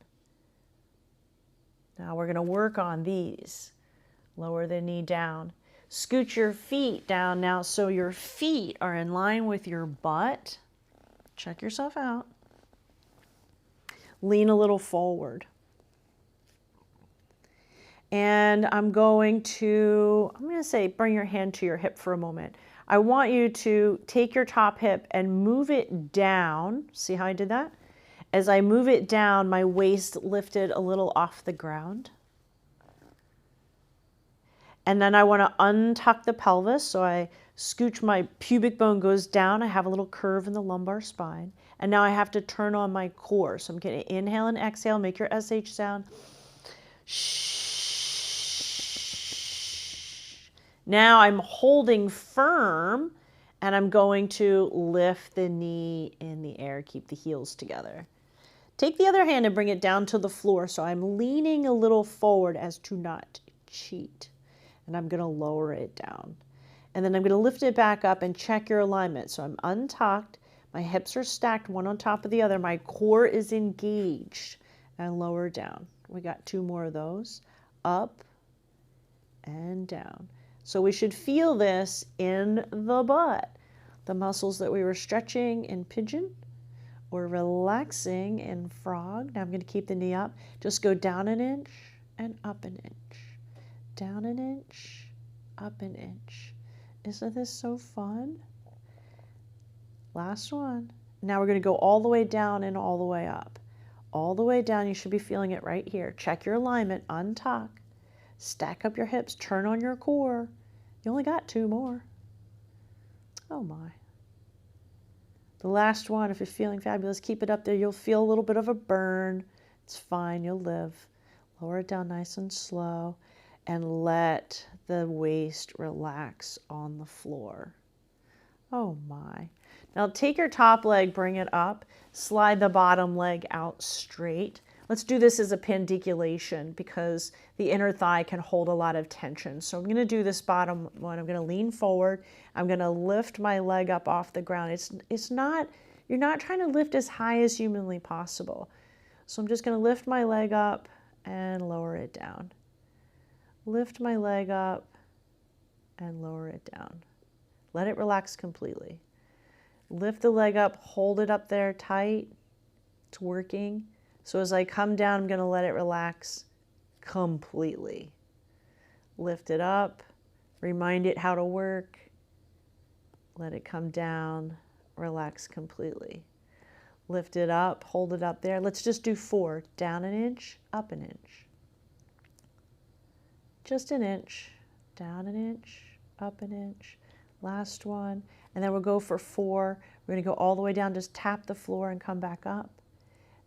Now we're going to work on these. Lower the knee down. Scoot your feet down now so your feet are in line with your butt. Check yourself out. Lean a little forward. And I'm going to say bring your hand to your hip for a moment. I want you to take your top hip and move it down. See how I did that? As I move it down, my waist lifted a little off the ground. And then I want to untuck the pelvis. So I scooch, my pubic bone goes down. I have a little curve in the lumbar spine. And now I have to turn on my core. So I'm going to inhale and exhale. Make your SH sound. Shh. Now I'm holding firm, and I'm going to lift the knee in the air. Keep the heels together. Take the other hand and bring it down to the floor. So I'm leaning a little forward as to not cheat. And I'm going to lower it down. And then I'm going to lift it back up and check your alignment. So I'm untucked. My hips are stacked one on top of the other. My core is engaged. And lower down. We got 2 more of those. Up and down. So we should feel this in the butt. The muscles that we were stretching in Pigeon or relaxing in Frog. Now I'm going to keep the knee up. Just go down an inch and up an inch. Down an inch, up an inch. Isn't this so fun? Last one. Now we're going to go all the way down and all the way up. All the way down, you should be feeling it right here. Check your alignment, untuck. Stack up your hips, turn on your core. You only got 2 more. Oh my. The last one, if you're feeling fabulous, keep it up there. You'll feel a little bit of a burn. It's fine, you'll live. Lower it down nice and slow. and let the waist relax on the floor. Oh my. Now take your top leg, bring it up, slide the bottom leg out straight. Let's do this as a pandiculation because the inner thigh can hold a lot of tension. So I'm going to do this bottom one. I'm going to lean forward. I'm going to lift my leg up off the ground. You're not trying to lift as high as humanly possible. So I'm just going to lift my leg up and lower it down. Lift my leg up and lower it down. Let it relax completely. Lift the leg up, hold it up there tight. It's working. So as I come down, I'm going to let it relax completely. Lift it up, remind it how to work. Let it come down, relax completely. Lift it up, hold it up there. Let's just do 4. Down an inch, up an inch. Just an inch, down an inch, up an inch. Last one. And then we'll go for 4. We're going to go all the way down, just tap the floor and come back up.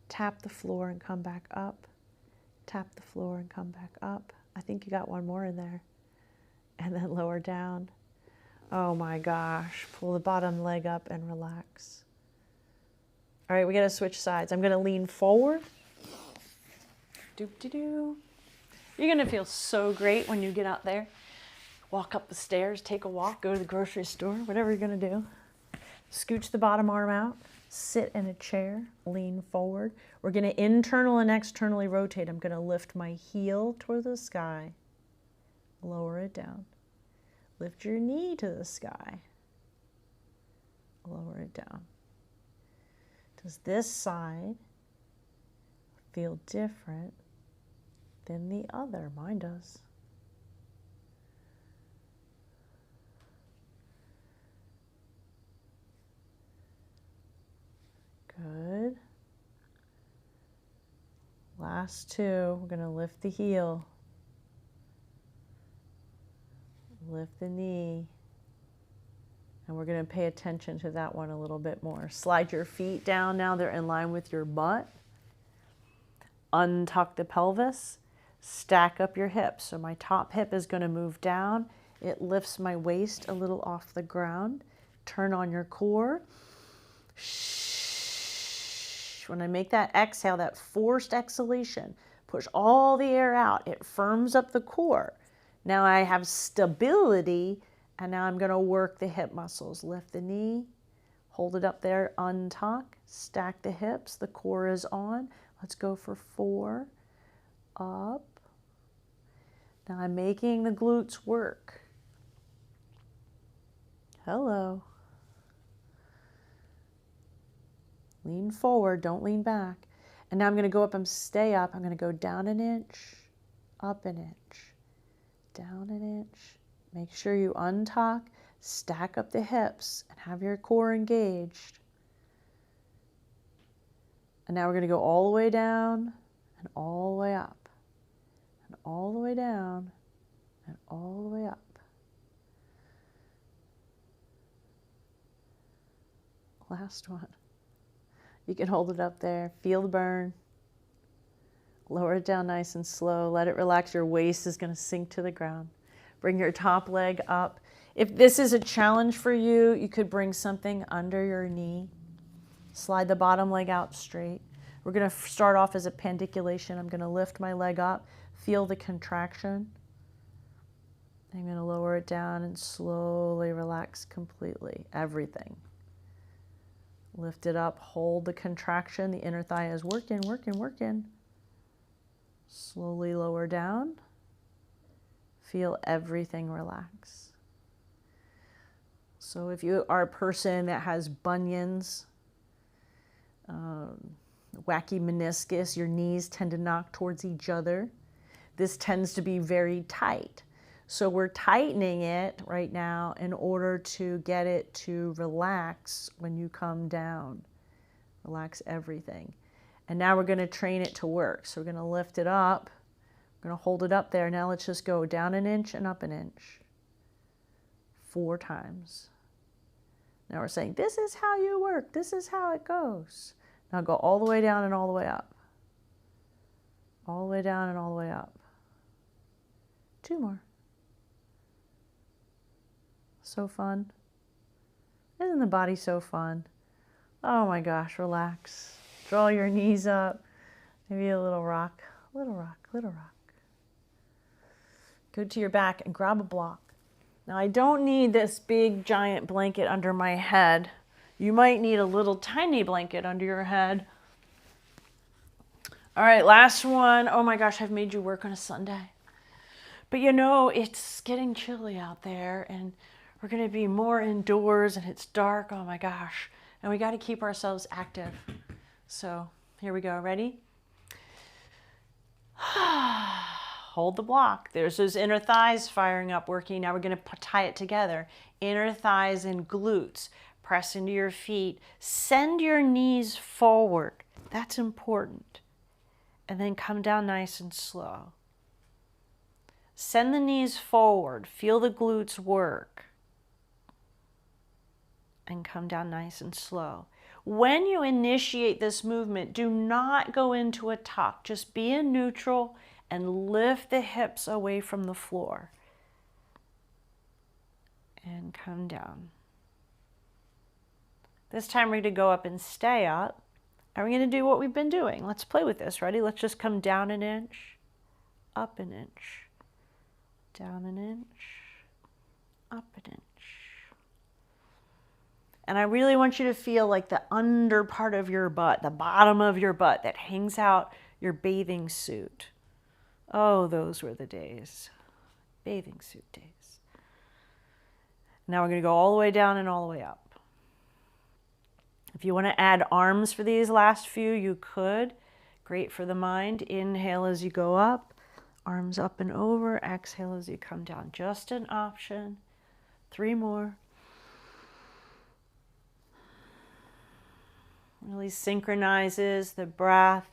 Tap the floor and come back up. Tap the floor and come back up. I think you got one more in there. And then lower down. Oh my gosh. Pull the bottom leg up and relax. All right, we got to switch sides. I'm going to lean forward. Doop-de-doo. You're going to feel so great when you get out there. Walk up the stairs, take a walk, go to the grocery store, whatever you're going to do. Scooch the bottom arm out, sit in a chair, lean forward. We're going to internal and externally rotate. I'm going to lift my heel toward the sky, lower it down. Lift your knee to the sky, lower it down. Does this side feel different than the other? Mine does. Good. Last 2, we're going to lift the heel, lift the knee, and we're going to pay attention to that one a little bit more. Slide your feet down now, they're in line with your butt. Untuck the pelvis, stack up your hips. So my top hip is going to move down. It lifts my waist a little off the ground. Turn on your core. When I make that exhale, that forced exhalation, push all the air out. It firms up the core. Now I have stability, and now I'm going to work the hip muscles. Lift the knee, hold it up there, untuck, stack the hips. The core is on. Let's go for 4. Up. Now I'm making the glutes work. Hello. Lean forward, don't lean back. And now I'm going to go up and stay up. I'm going to go down an inch, up an inch, down an inch. Make sure you untuck, stack up the hips, and have your core engaged. And now we're going to go all the way down and all the way up, and all the way down and all the way up. Last one. You can hold it up there. Feel the burn. Lower it down nice and slow. Let it relax. Your waist is going to sink to the ground. Bring your top leg up. If this is a challenge for you, you could bring something under your knee. Slide the bottom leg out straight. We're going to start off as a pandiculation. I'm going to lift my leg up. Feel the contraction. I'm going to lower it down and slowly relax completely. Everything. Lift it up, hold the contraction. The inner thigh is working, working, working. Slowly lower down. Feel everything relax. So if you are a person that has bunions, wacky meniscus, your knees tend to knock towards each other. This tends to be very tight. So we're tightening it right now in order to get it to relax when you come down. Relax everything. And now we're going to train it to work. So we're going to lift it up. We're going to hold it up there. Now let's just go down an inch and up an inch. 4 times. Now we're saying, this is how you work. This is how it goes. Now go all the way down and all the way up. All the way down and all the way up. 2 more. So fun. Isn't the body so fun? Oh my gosh, relax. Draw your knees up. Maybe a little rock, little rock, little rock. Go to your back and grab a block. Now I don't need this big giant blanket under my head. You might need a little tiny blanket under your head. All right, last one. Oh my gosh, I've made you work on a Sunday. But you know, it's getting chilly out there and we're going to be more indoors and it's dark. Oh my gosh. And we got to keep ourselves active. So here we go. Ready? Hold the block. There's those inner thighs firing up, working. Now we're going to tie it together. Inner thighs and glutes. Press into your feet. Send your knees forward. That's important. And then come down nice and slow. Send the knees forward. Feel the glutes work. And come down nice and slow. When you initiate this movement, do not go into a tuck. Just be in neutral and lift the hips away from the floor. And come down. This time we're going to go up and stay up. And we're going to do what we've been doing. Let's play with this. Ready? Let's just come down an inch, up an inch, down an inch, up an inch. And I really want you to feel like the under part of your butt, the bottom of your butt that hangs out your bathing suit. Oh, those were the days. Bathing suit days. Now we're going to go all the way down and all the way up. If you want to add arms for these last few, you could. Great for the mind. Inhale as you go up. Arms up and over. Exhale as you come down. Just an option. 3 more. Really synchronizes the breath,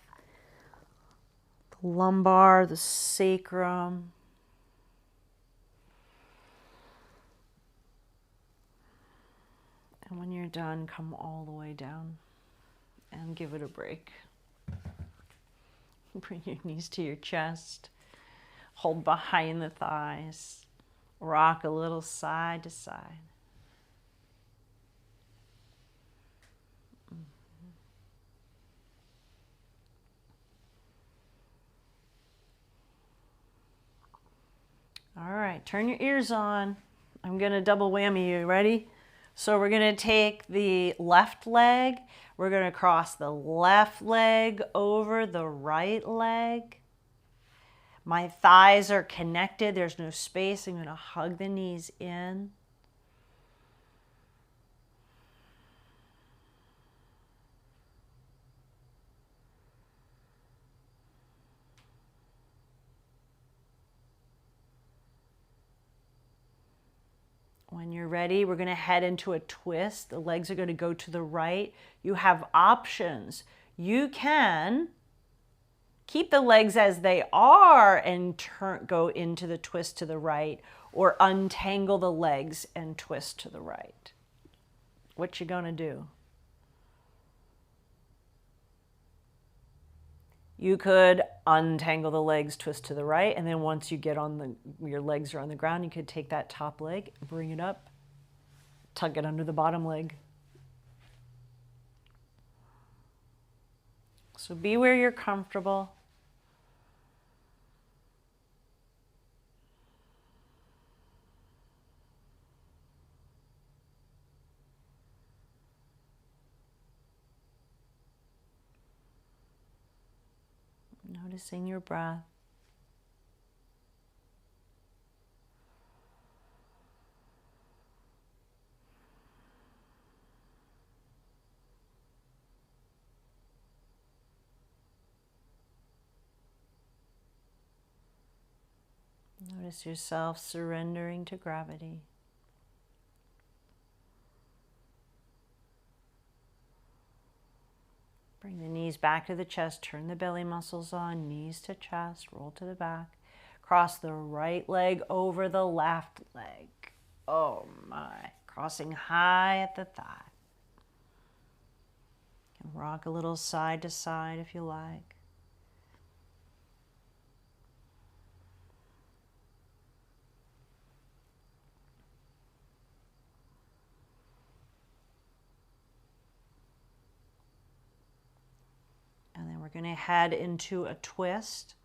the lumbar, the sacrum. And when you're done, come all the way down and give it a break. Bring your knees to your chest. Hold behind the thighs. Rock a little side to side. All right, turn your ears on. I'm going to double whammy you. Ready? So we're going to take the left leg. We're going to cross the left leg over the right leg. My thighs are connected. There's no space. I'm going to hug the knees in. When you're ready, we're going to head into a twist. The legs are going to go to the right. You have options. You can keep the legs as they are and go into the twist to the right, or untangle the legs and twist to the right. What you going to do? You could untangle the legs, twist to the right, and then once you get on your legs are on the ground, you could take that top leg, bring it up, tuck it under the bottom leg. So be where you're comfortable. Noticing your breath. Notice yourself surrendering to gravity. Bring the knees back to the chest, turn the belly muscles on, knees to chest, roll to the back. Cross the right leg over the left leg. Oh my, crossing high at the thigh. You can rock a little side to side if you like. We're going to head into a twist.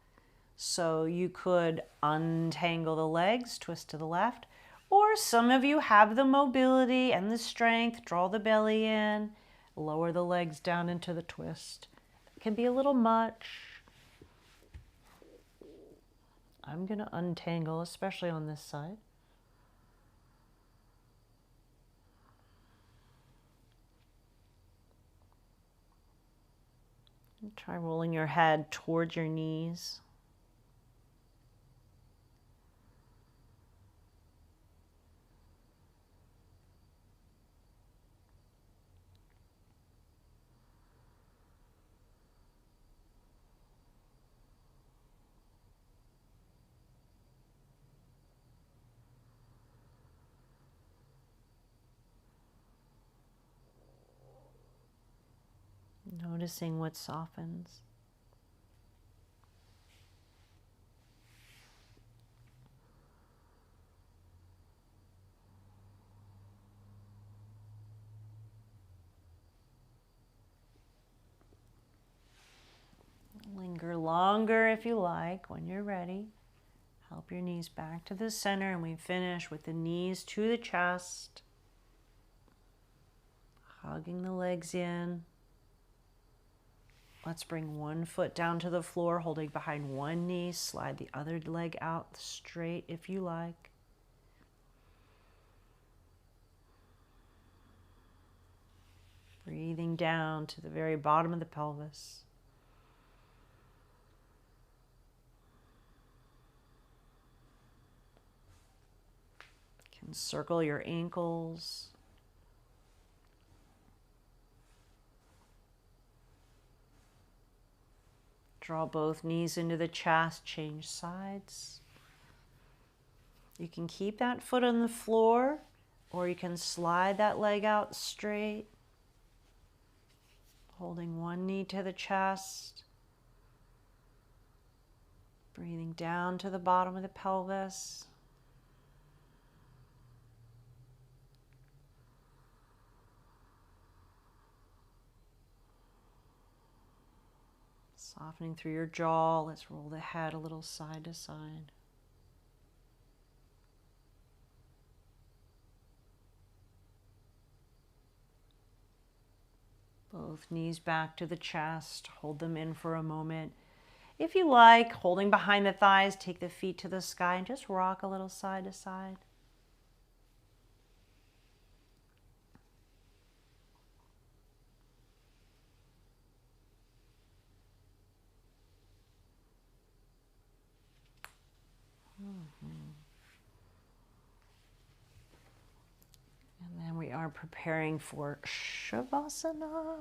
So you could untangle the legs, twist to the left, or some of you have the mobility and the strength, draw the belly in, lower the legs down into the twist. It can be a little much. I'm going to untangle, especially on this side. And try rolling your head towards your knees. Noticing what softens. Linger longer if you like when you're ready. Help your knees back to the center, and we finish with the knees to the chest. Hugging the legs in. Let's bring one foot down to the floor, holding behind one knee. Slide the other leg out straight if you like. Breathing down to the very bottom of the pelvis. You can circle your ankles. Draw both knees into the chest, change sides. You can keep that foot on the floor, or you can slide that leg out straight, holding one knee to the chest, breathing down to the bottom of the pelvis. Softening through your jaw. Let's roll the head a little side to side. Both knees back to the chest. Hold them in for a moment. If you like, holding behind the thighs, take the feet to the sky and just rock a little side to side. And then we are preparing for Shavasana.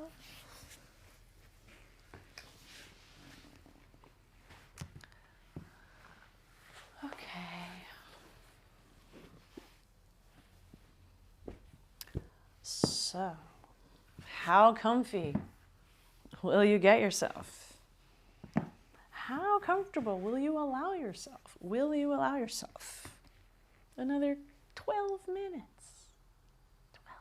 Okay. So, how comfy will you get yourself? How comfortable will you allow yourself? Will you allow yourself another 12 minutes? 12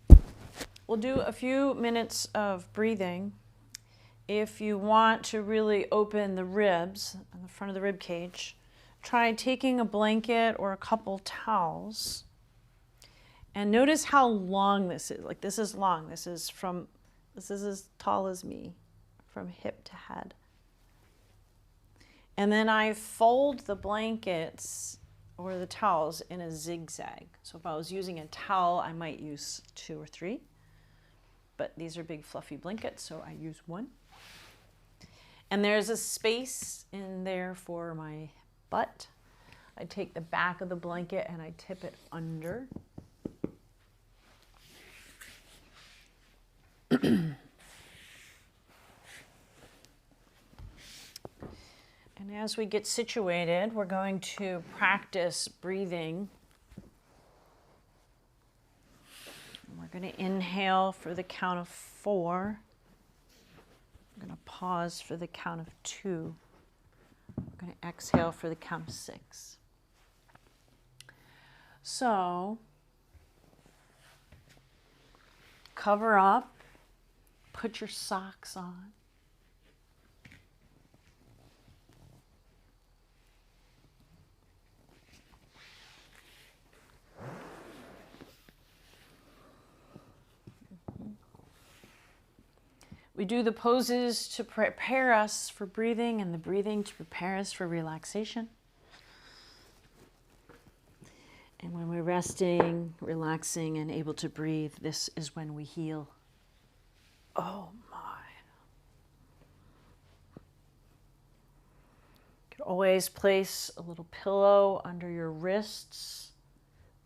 minutes. We'll do a few minutes of breathing. If you want to really open the ribs on the front of the rib cage, try taking a blanket or a couple towels. And notice how long this is. Like, this is long. This is as tall as me, from hip to head. And then I fold the blankets or the towels in a zigzag. So if I was using a towel, I might use 2 or 3. But these are big fluffy blankets, so I use 1. And there's a space in there for my butt. I take the back of the blanket and I tip it under. And as we get situated, we're going to practice breathing. We're going to inhale for the count of 4. We're going to pause for the count of 2. We're going to exhale for the count of 6. So, cover up, put your socks on. We do the poses to prepare us for breathing and the breathing to prepare us for relaxation. And when we're resting, relaxing, and able to breathe, this is when we heal. Oh my. You can always place a little pillow under your wrists.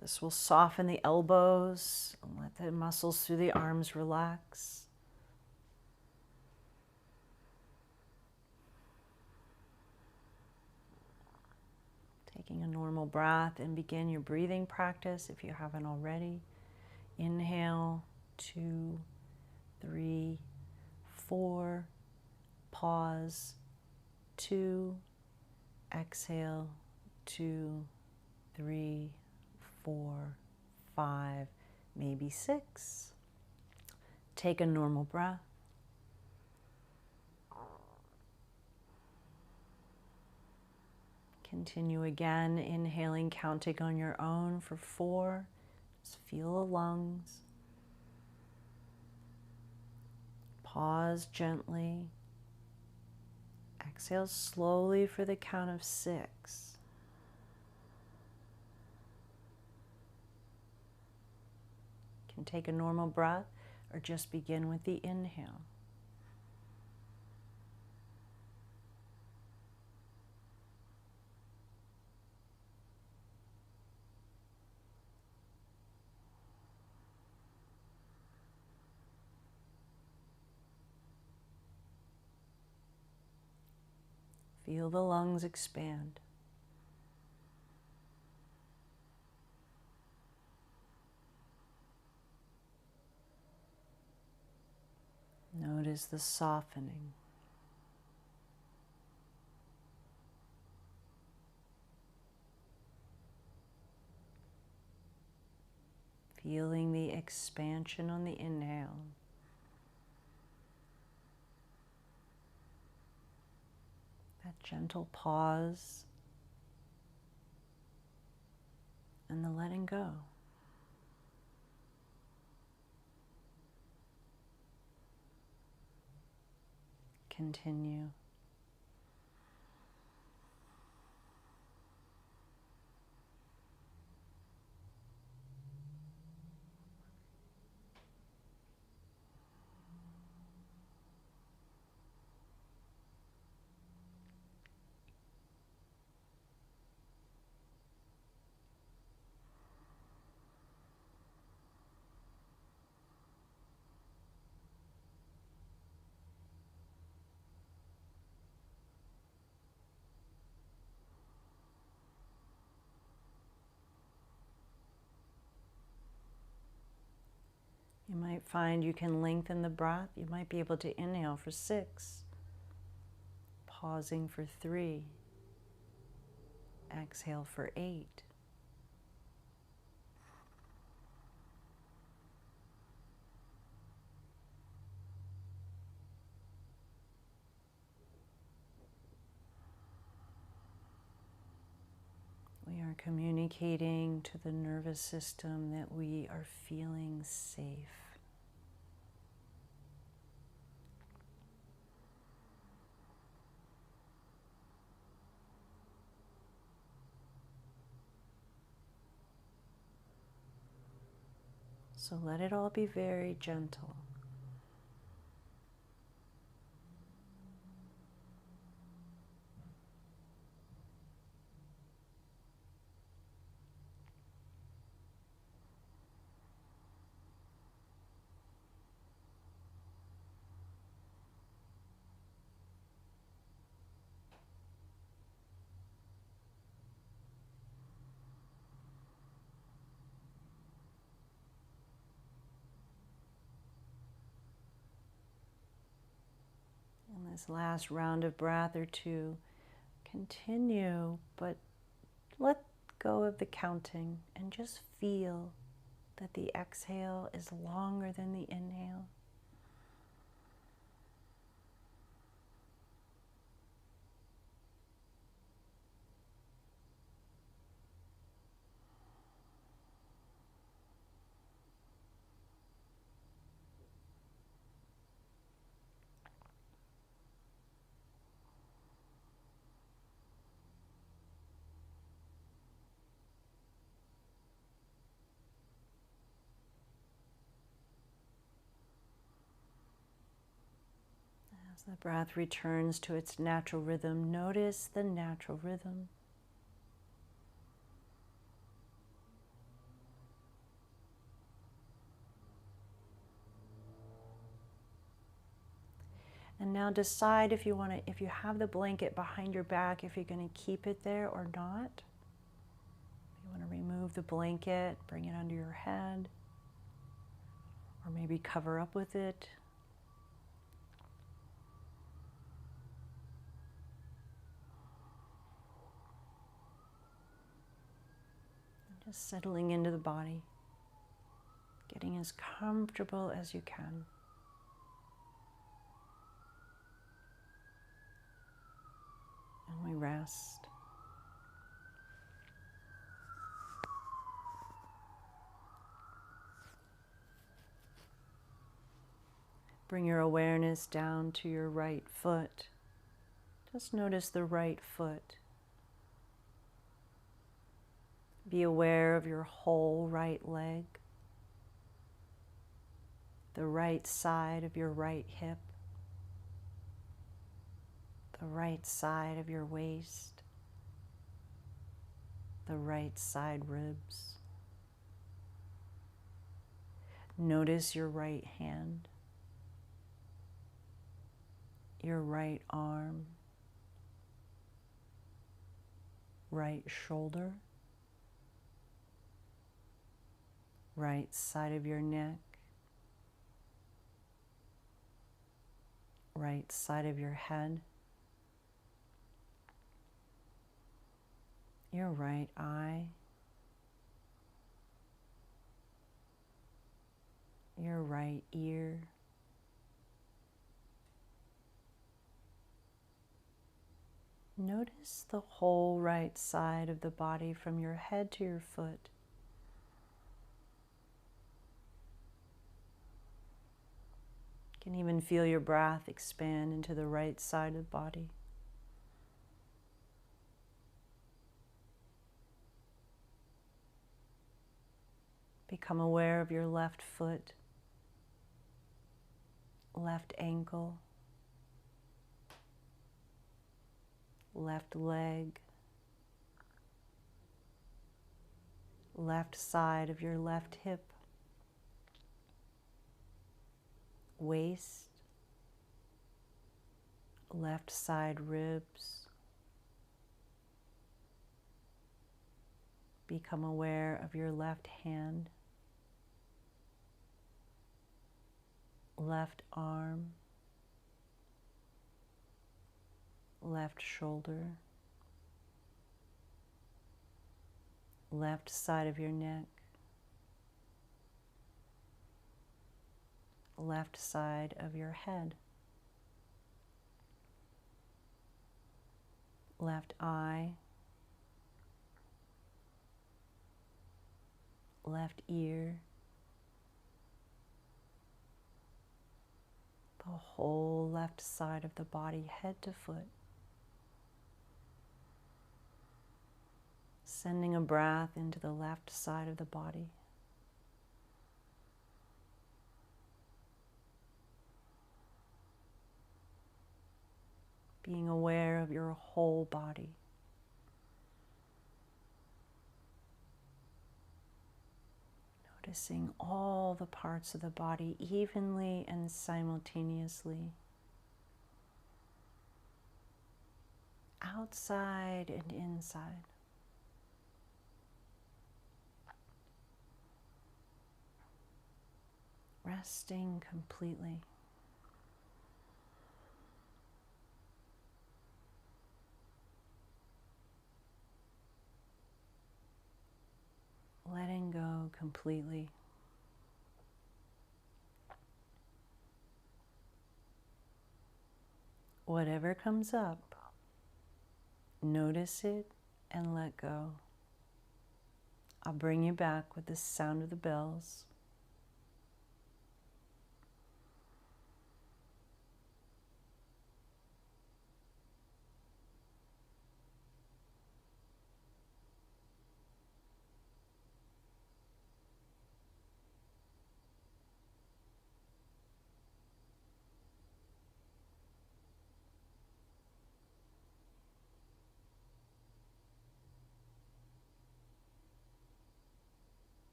This will soften the elbows and let the muscles through the arms relax. Taking a normal breath and begin your breathing practice if you haven't already. Inhale, 2, 3, 4. Pause, 2. Exhale, 2, 3, 4, 5, maybe 6. Take a normal breath. Continue again, inhaling, counting on your own for 4. Just feel the lungs. Pause gently. Exhale slowly for the count of 6. You can take a normal breath or just begin with the inhale. Feel the lungs expand. Notice the softening. Feeling the expansion on the inhale. That gentle pause and the letting go. Continue. You might find you can lengthen the breath. You might be able to inhale for 6, pausing for 3, exhale for 8. We are communicating to the nervous system that we are feeling safe. So let it all be very gentle. In this last round of breath or two, continue, but let go of the counting and just feel that the exhale is longer than the inhale. As the breath returns to its natural rhythm, notice the natural rhythm. And now decide if you have the blanket behind your back, if you're going to keep it there or not. If you want to remove the blanket, bring it under your head, or maybe cover up with it. Just settling into the body, getting as comfortable as you can. And we rest. Bring your awareness down to your right foot. Just notice the right foot. Be aware of your whole right leg, the right side of your right hip, the right side of your waist, the right side ribs. Notice your right hand, your right arm, right shoulder, right side of your neck, right side of your head, your right eye, your right ear, notice the whole right side of the body from your head to your foot. You can even feel your breath expand into the right side of the body. Become aware of your left foot, left ankle, left leg, left side of your left hip, waist, left side ribs. Become aware of your left hand, left arm, left shoulder, left side of your neck, left side of your head, left eye, left ear, the whole left side of the body, head to foot. Sending a breath into the left side of the body. Being aware of your whole body. Noticing all the parts of the body evenly and simultaneously. Outside and inside. Resting completely. Letting go completely. Whatever comes up, notice it and let go. I'll bring you back with the sound of the bells.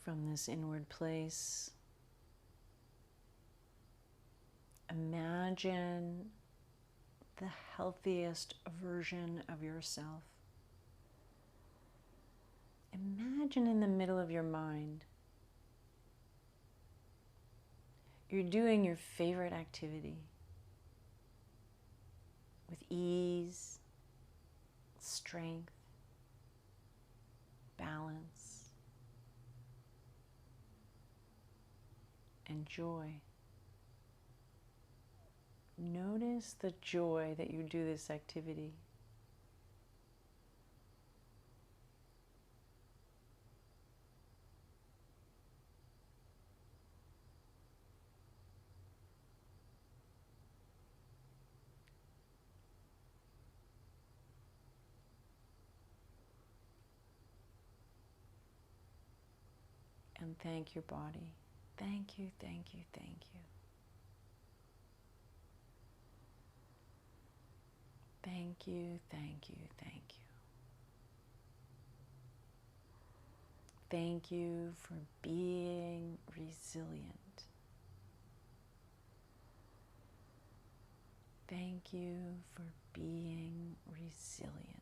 From this inward place, imagine the healthiest version of yourself. Imagine in the middle of your mind, you're doing your favorite activity with ease, strength, balance, and joy. Notice the joy that you do this activity. And thank your body. Thank you, thank you, thank you. Thank you, thank you, thank you. Thank you for being resilient. Thank you for being resilient.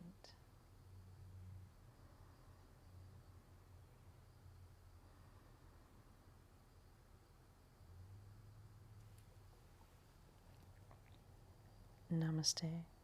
Namaste.